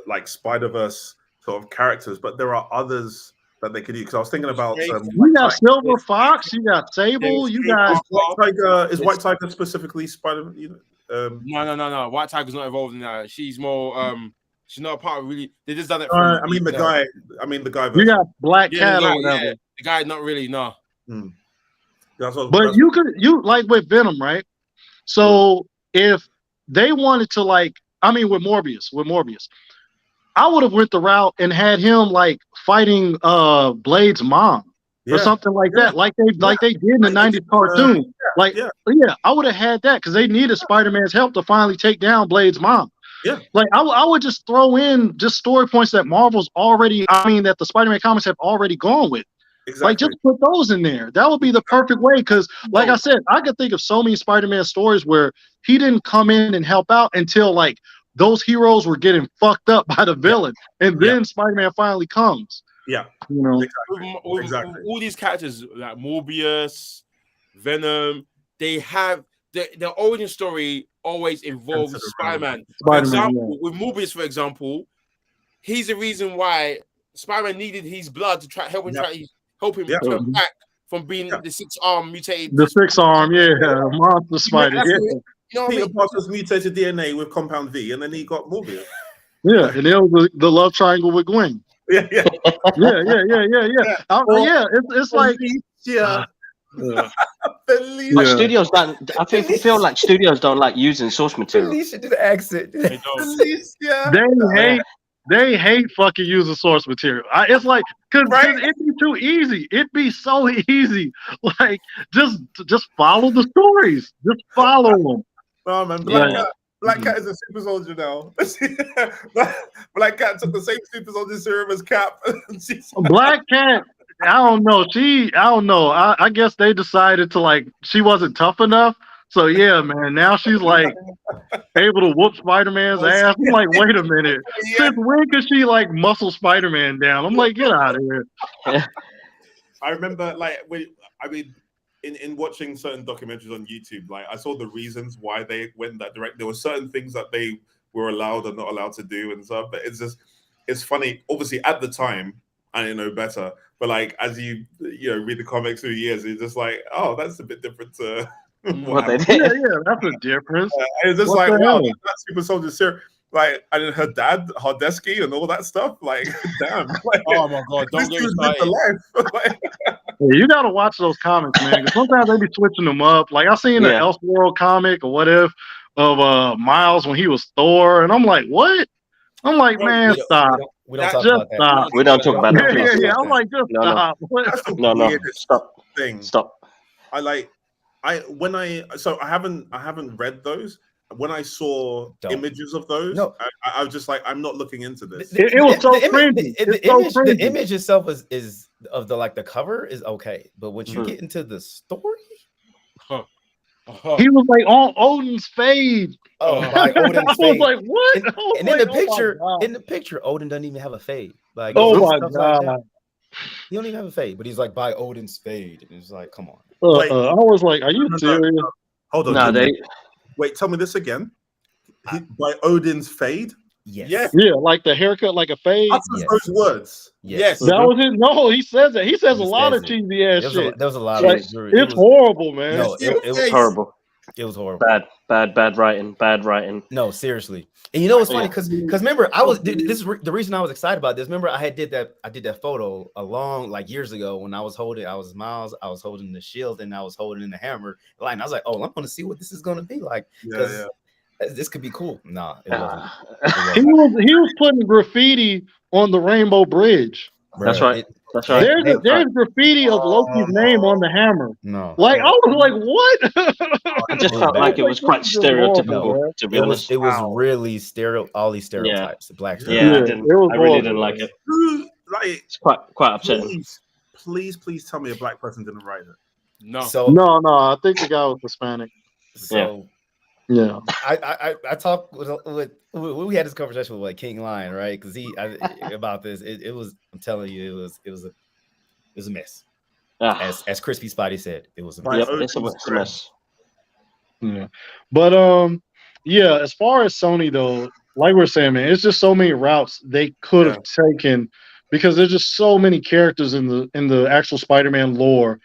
like Spider-Verse sort of characters, but there are others that they could use. Because I was thinking about you got Silver Fox, you got Sable, you got White Tiger. Is White Tiger specifically Spider? No. White Tiger's not involved in that. She's more she's not a part of really. They just done it. I mean the guy. You got Black Cat or whatever. The guy, not really. No. But you like with Venom, right? So if they wanted to, like, I mean, with Morbius, I would have went the route and had him like fighting Blade's mom or something like that, like they did in the 90s cartoon. I would have had that because they needed Spider-Man's help to finally take down Blade's mom. Like I would just throw in just story points that that the Spider-Man comics have already gone with. Like, just put those in there. That would be the perfect way, because like I said, I could think of so many Spider-Man stories where he didn't come in and help out until like those heroes were getting fucked up by the villain, and then Spider-Man finally comes. With all these characters like Morbius, Venom, they have their origin story always involves Consider Spider-Man. For Spider-Man, example, with Morbius, for example, he's the reason why Spider-Man needed his blood to try help him turn back from being the 6-arm mutated. The 6-arm, monster spider. That's Yeah. it. You know what I Peter mean? Parker's mutated DNA with compound V, and then he got Morbius. Yeah, and it was the love triangle with Gwen. Yeah. Yeah. It's like But studios don't. I feel like studios don't like using source material. Alicia did the accent. They don't. They hate fucking using source material. It's like because it'd be too easy. It'd be so easy. Like just follow the stories. Just follow them. Oh man, Black Cat is a super soldier now. Black Cat took the same super soldier serum as Cap. Black Cat. I don't know. I guess they decided to like she wasn't tough enough. So yeah, man. Now she's like able to whoop Spider-Man's ass. I'm like, wait a minute. Since when could she like muscle Spider-Man down? I'm like, get out of here. I remember in watching certain documentaries on YouTube, like I saw the reasons why they went that direct. There were certain things that they were allowed or not allowed to do and stuff. But it's funny. Obviously, at the time, I didn't know better. But like as you read the comics through the years, it's just like, oh, that's a bit different to what they did. Yeah, that's a difference. It's just like, wow, that super soldier serum. Like, and her dad, Hardesky, and all that stuff. Like, damn. Like, oh my god, don't get me started. You gotta watch those comics, man. Because sometimes they be switching them up. Like I seen the Elseworld comic or what if of Miles when he was Thor, and I'm like, what? I'm like, man, stop. We don't talk about that. Stop. We don't talk about that. Yeah. I'm like, just stop. No. Stop. I haven't read those. When I saw images of those, I was just like, I'm not looking into this. It was so cringy. The image itself is of the cover is okay, but when you get into the story, he was like on Odin's fade. By Odin's fade. I was like, what? And in the picture, Odin doesn't even have a fade. Like, oh my god, like he don't even have a fade, but he's like by Odin's fade, and it's like, come on. I was like, are you serious? Hold on. No, wait, tell me this again. By Odin's fade? Yes. Yeah, like the haircut, like a fade. Those words. Yes. That was it. No, he says that. He says a lot of cheesy ass shit. There was a lot of it. It's horrible, man. No, it was horrible. It was horrible. Bad writing. No, seriously. And you know what's funny? Because remember, this is the reason I was excited about this. Remember, I did that photo years ago when I was Miles, I was holding the shield and I was holding the hammer. Like, and I was like, oh, I'm gonna see what this is gonna be like. Yeah. This could be cool. Nah, it wasn't. He was putting graffiti on the Rainbow Bridge. That's right. There's graffiti of Loki's name on the hammer. No, like I was like, what? I just felt like it was quite stereotypical. To be honest, it was really all these stereotypes. The black stereotypes. I really didn't like it. It's quite upsetting. Please tell me a black person didn't write it. No. No. I think the guy was Hispanic. So. Yeah, I talked with we had this conversation with like King Lion, right? Because about this. It was. I'm telling you, it was a mess. As Crispy Spidey said, it was a mess. It's a mess. Yeah, but as far as Sony though, like we're saying, man, it's just so many routes they could have taken because there's just so many characters in the actual Spider-Man lore.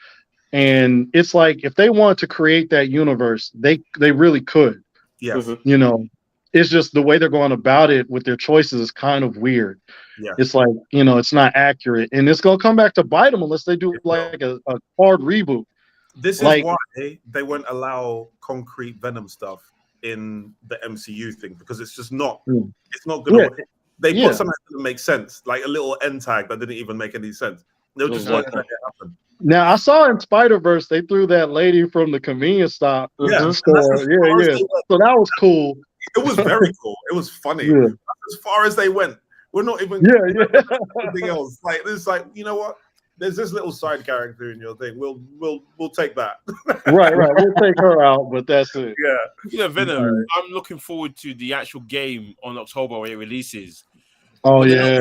And it's like if they want to create that universe, they really could. Yes. It's just the way they're going about it with their choices is kind of weird. Yeah. It's like, it's not accurate. And it's going to come back to bite them unless they do like a hard reboot. This is why they won't allow concrete Venom stuff in the MCU thing because it's just not. It's not going to. They put something that doesn't make sense, like a little end tag that didn't even make any sense. They'll just let it happen. Now I saw in Spider-Verse they threw that lady from the convenience store. Yeah. So that was cool. It was very cool. It was funny. Yeah. As far as they went, we're not even anything else. Like it's like, you know what? There's this little side character in your thing. We'll take that. right. We'll take her out, but that's it. Yeah. Venom. I'm looking forward to the actual game on October where it releases. Oh yeah.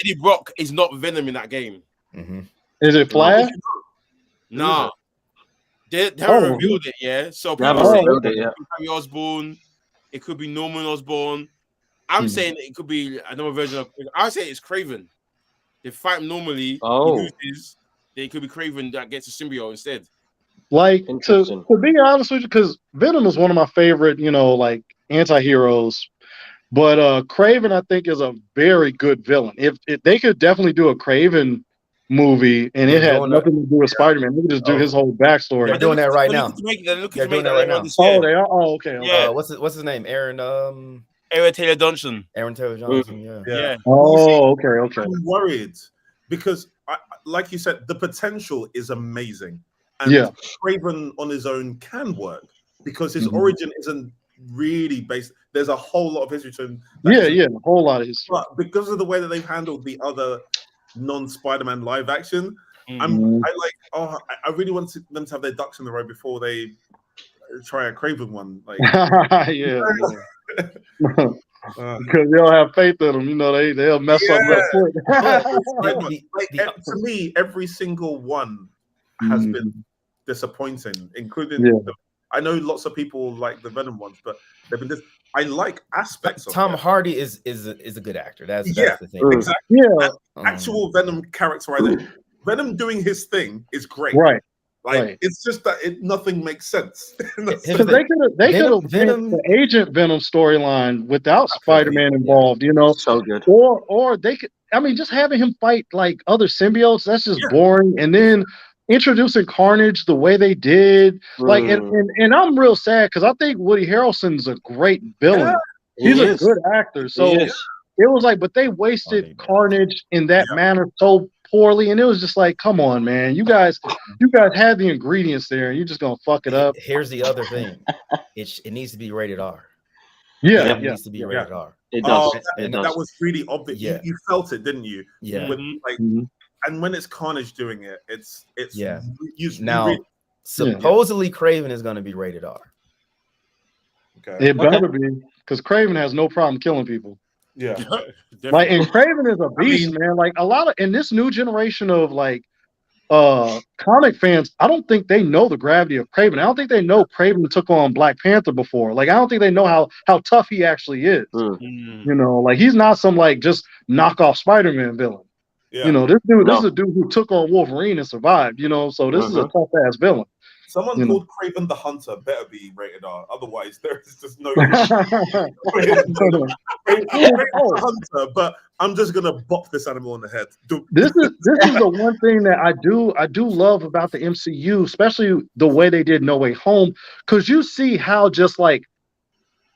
Eddie Brock is not Venom in that game. Mm-hmm. Is it Flash? No. They haven't revealed it, So Harry Osborn, It could be Norman Osborn. I'm saying it could be another version of. I say it's Craven. They fight him normally. Oh. He loses. Then it could be Craven that gets a symbiote instead. Like to be honest with you, because Venom is one of my favorite, like anti-heroes. But Craven, I think, is a very good villain. If they could definitely do a Craven movie, and it had nothing to do with Spider-Man, they could just do his whole backstory. They're doing that right now. They're doing that right now. Oh, they are. Oh, okay. Yeah. What's his name? Aaron Taylor Johnson. Aaron Taylor Johnson. Yeah. Oh, okay. I'm worried because, like you said, the potential is amazing, and Craven on his own can work because his origin isn't really based. There's a whole lot of history to him. A whole lot of history. But because of the way that they've handled the other non-Spider-Man live action, I really want them to have their ducks in the row before they try a Craven one. Like, because they'll have faith in them, they'll mess up real quick. To me, every single one has been disappointing, including. I know lots of people like the Venom ones, but they've been. I like aspects of Tom Hardy is a good actor. That's the thing. Exactly. Actual Venom characterization, Venom doing his thing is great. Right. It's just that nothing makes sense. Because they could have the Agent Venom storyline without Spider-Man involved, So good. Or they could. I mean, just having him fight like other symbiotes, that's just boring. And then introducing Carnage the way they did, and I'm real sad because I think Woody Harrelson's a great villain. He's a good actor. So it was like, but they wasted Carnage in that manner so poorly, and it was just like, come on, man, you guys had the ingredients there, and you're just gonna fuck it up. Here's the other thing: it needs to be rated R. It needs to be rated R. It does. That was really obvious. You felt it, didn't you? Yeah. And when it's Carnage doing it, it's supposedly Craven is going to be rated R. Okay. It better be, because Craven has no problem killing people. Yeah. And Craven is a beast, man. Like a lot of in this new generation of comic fans, I don't think they know the gravity of Craven. I don't think they know Craven took on Black Panther before. Like I don't think they know how tough he actually is. He's not some just knockoff Spider-Man villain. Yeah. This is a dude who took on Wolverine and survived, so this is a tough ass villain. Someone called Craven the Hunter better be rated R. Otherwise, there is just no Craven the Hunter, but I'm just gonna bop this animal on the head. This is the one thing that I do love about the MCU, especially the way they did No Way Home, because you see how just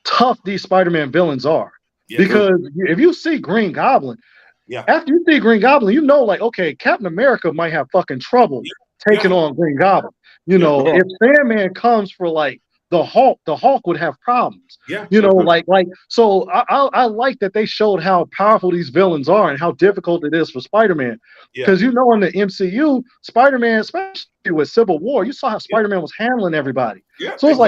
tough these Spider-Man villains are. Because if you see Green Goblin, after you see Green Goblin, okay, Captain America might have fucking trouble taking on Green Goblin. If Sandman comes for the Hulk would have problems. So I like that they showed how powerful these villains are and how difficult it is for Spider-Man. Because in the MCU, Spider-Man, especially with Civil War, you saw how Spider-Man was handling everybody. So it's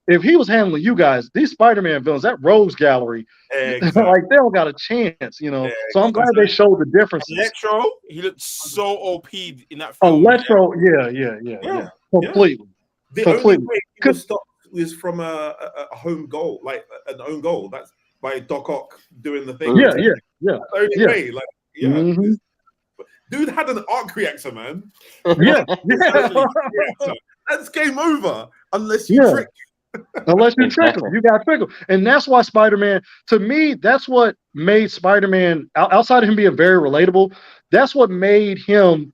if he was handling you guys, these Spider-Man villains, that Rose Gallery, they don't got a chance, So I'm glad they showed the differences. Electro, he looked so OP in that film. Electro, yeah. Completely. The only way he was stopped was from a home goal, an own goal. That's by Doc Ock doing the thing. Yeah. The only way, dude had an arc reactor, man. Yeah. That's game over unless you trick. Unless you trick him, you got to trick him. And that's why Spider-Man, to me, that's what made Spider-Man, outside of him being very relatable, that's what made him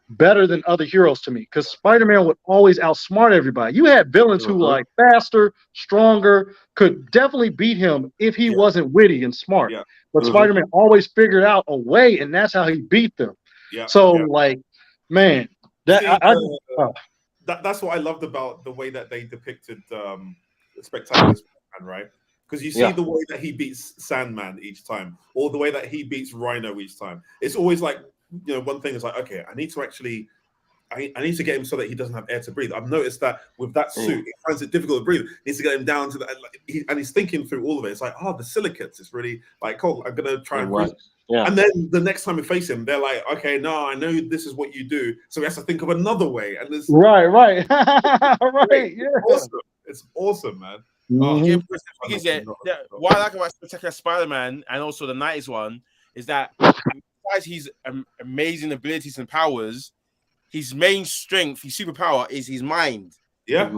better than other heroes to me. Because Spider-Man would always outsmart everybody. You had villains who faster, stronger, could definitely beat him if he wasn't witty and smart. But Spider-Man always figured out a way, and that's how he beat them. Man, that's what I loved about the way that they depicted Spectacular Spider-Man, right? Because you see the way that he beats Sandman each time, or the way that he beats Rhino each time. It's always one thing is okay, I need to get him so that he doesn't have air to breathe. I've noticed that with that suit, he finds it difficult to breathe. He needs to get him down to that, and he's thinking through all of it. It's the silicates. It's really cool. I'm gonna try and breathe. Yeah. And then the next time we face him, they're okay, no, I know this is what you do, so we have to think of another way. And there's right, right. Yeah, awesome. It's awesome, man. Yeah, because the thing is that what I like about Spectacular Spider-Man and also the 90s one is that besides his amazing abilities and powers, his main strength, his superpower is his mind. Yeah,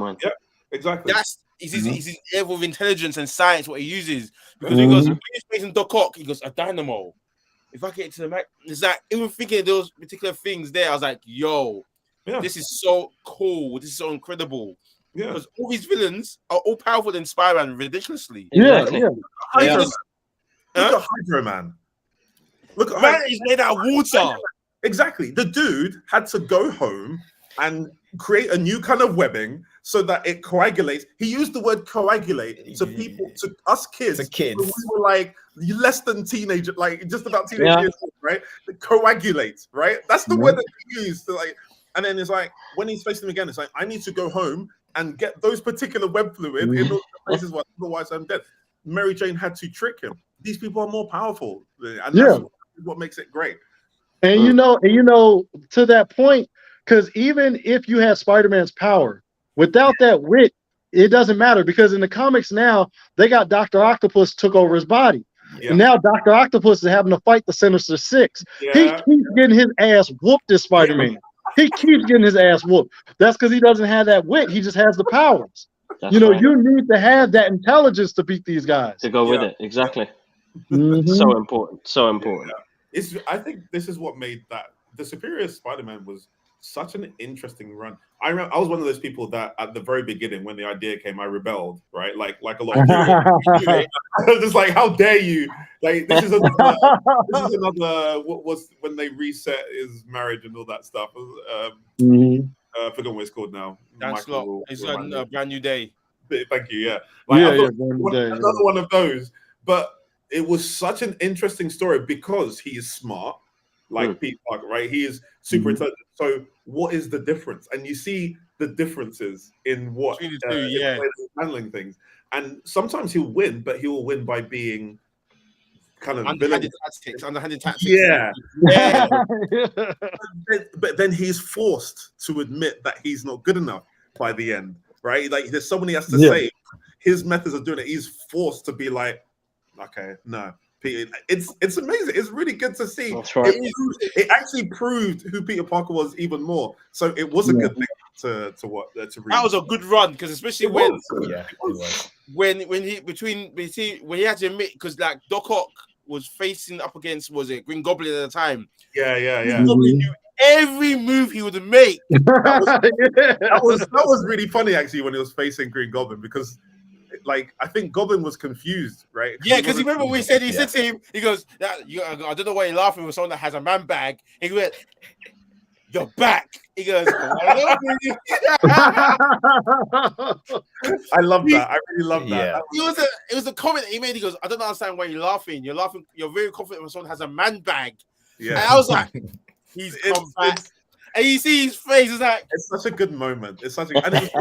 exactly. That's his level of intelligence and science what he uses. Because he goes, when he's facing Doc Ock, he goes, a dynamo. If I get to the Mac, it's like even thinking of those particular things there, I was like, yo, this is so cool. This is so incredible. Yeah. Because all these villains are all powerful than Spider-Man ridiculously. Exactly. Look at Hydro Man. Look at Man, he's made out of water. Exactly. The dude had to go home and create a new kind of webbing so that it coagulates. He used the word coagulate to people, to us kids. We were like less than teenager, like just about teenage years old, right? Coagulate, right? That's the word that he used to like. And then it's like when he's facing him again, it's like I need to go home and get those particular web fluid in those places, otherwise I'm dead. Mary Jane had to trick him. These people are more powerful, and that's what makes it great. And you know, to that point, because even if you have Spider-Man's power, without that wit, it doesn't matter. Because in the comics now, they got Dr. Octopus took over his body. Yeah. And now Dr. Octopus is having to fight the Sinister Six. Yeah. He keeps getting his ass whooped as Spider-Man. Yeah. He keeps getting his ass whooped. That's because he doesn't have that wit. He just has the powers. That's you need to have that intelligence to beat these guys. To go with it, exactly. So important. So important. I think this is what made that the Superior Spider-Man was such an interesting run. I was one of those people that at the very beginning, when the idea came, I rebelled, right? Like a lot of people. I was just like, how dare you? Like this is another what was when they reset his marriage and all that stuff. I forgot what it's called now. It's a brand new day. Thank you. Yeah. Another one of those. But it was such an interesting story because he is smart, like Pete Parker, right? He is super intelligent. So what is the difference? And you see the differences in what handling things. And sometimes he'll win, but he will win by being kind of underhanded tactics. Yeah. But then he's forced to admit that he's not good enough by the end, right? Like there's someone he has to say his methods of doing it. He's forced to be like, okay, no, Peter. It's amazing. It's really good to see. That's right. It actually proved who Peter Parker was even more. So it was a good thing to read. That was a good run because especially when he had to admit because like Doc Ock was facing up against Green Goblin at the time. Yeah. Goblin knew every move he would make. That was really funny actually when he was facing Green Goblin because. Like I think Goblin was confused, right? Yeah, because remember we said he said to him, he goes, I don't know why you're laughing with someone that has a man bag. He went, "You're back." He goes, I love that. I really love that. It was a comment that he made. He goes, "I don't understand why you're laughing. You're laughing. You're very confident when someone has a man bag." Yeah, and I was like, "He's come back." And you see his face, it's such a good moment. It's such a, and it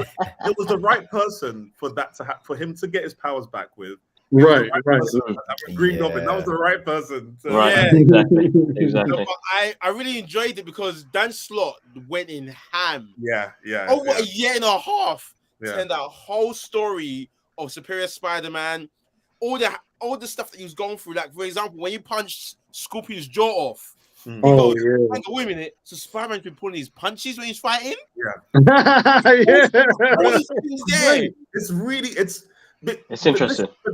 was the right person for that for him to get his powers back with. Right. Green Goblin. That was the right person. Exactly. No, I really enjoyed it because Dan Slott went in ham. Yeah. Over a year and a half to tell that whole story of Superior Spider-Man, all the stuff that he was going through. Like for example, when he punched Scorpion's jaw off. Wait a minute. So Spider-Man's been pulling his punches when he's fighting? Yeah. It's really interesting. But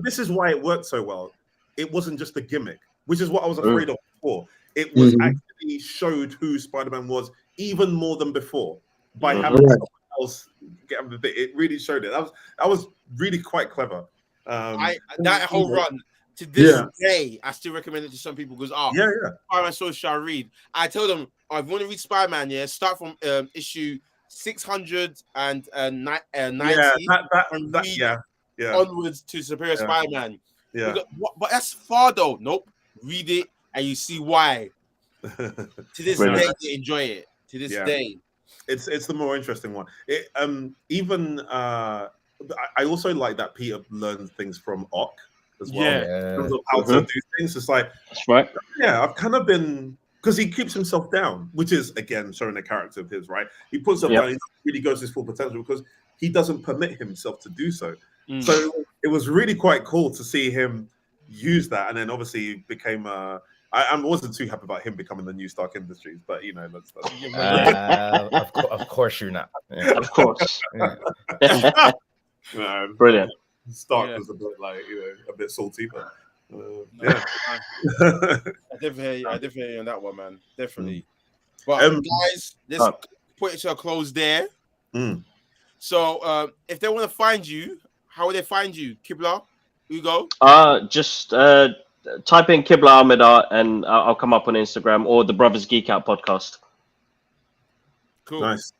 this is why it worked so well. It wasn't just a gimmick, which is what I was afraid of before. It was actually showed who Spider-Man was even more than before by having someone else get the bit. It really showed it. That was really quite clever. That whole run. To this day, I still recommend it to some people because Spider-Man story shall read. I tell them, if you want to read Spider-Man, start from issue 690 onwards to Superior Spider-Man. Yeah, but that's far though. Nope, read it and you see why. To this day, they enjoy it. To this day, it's the more interesting one. I also like that Peter learns things from Ock. As well, in terms of how to do things. It's like that's right. Yeah, I've kind of been because he keeps himself down, which is again showing a character of his, right? He puts up down, he really goes to his full potential because he doesn't permit himself to do so. So it was really quite cool to see him use that, and then obviously became I wasn't too happy about him becoming the new Stark Industries, but you know, that's of course you're not. Yeah. Of course. No, Brilliant. Stark was a bit like, you know, a bit salty, but I definitely hear you on that one, man. Definitely. But guys, let's put it to a close there. So if they want to find you, how will they find you? Kibla, Ugo? Just type in Kibla Ahmed Art and I'll come up on Instagram or the Brothers Geek Out podcast. Cool. Nice.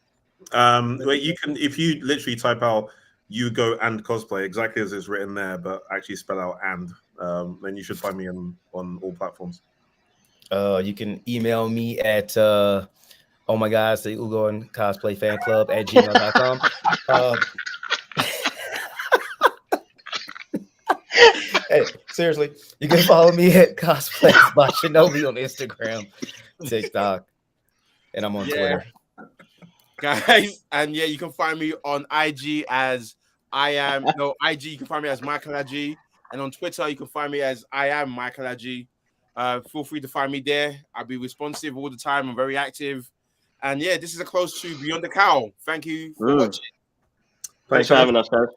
Well, you can, if you literally type out Ugo and cosplay exactly as it's written there, but actually spell out and, then you should find me on all platforms. You can email me at oh my God, it's the Ugo and Cosplay Fan Club at gmail.com. Hey, seriously, you can follow me at Cosplay by Shinobi on Instagram, TikTok, and I'm on Twitter. Guys, and yeah, you can find me on IG as IG, you can find me as Michael Ag, and on Twitter, you can find me as I am Michael Ag. Feel free to find me there. I'll be responsive all the time. I'm very active. And yeah, this is a close to Beyond the Cowl. Thank you for watching. Thanks for having us, guys.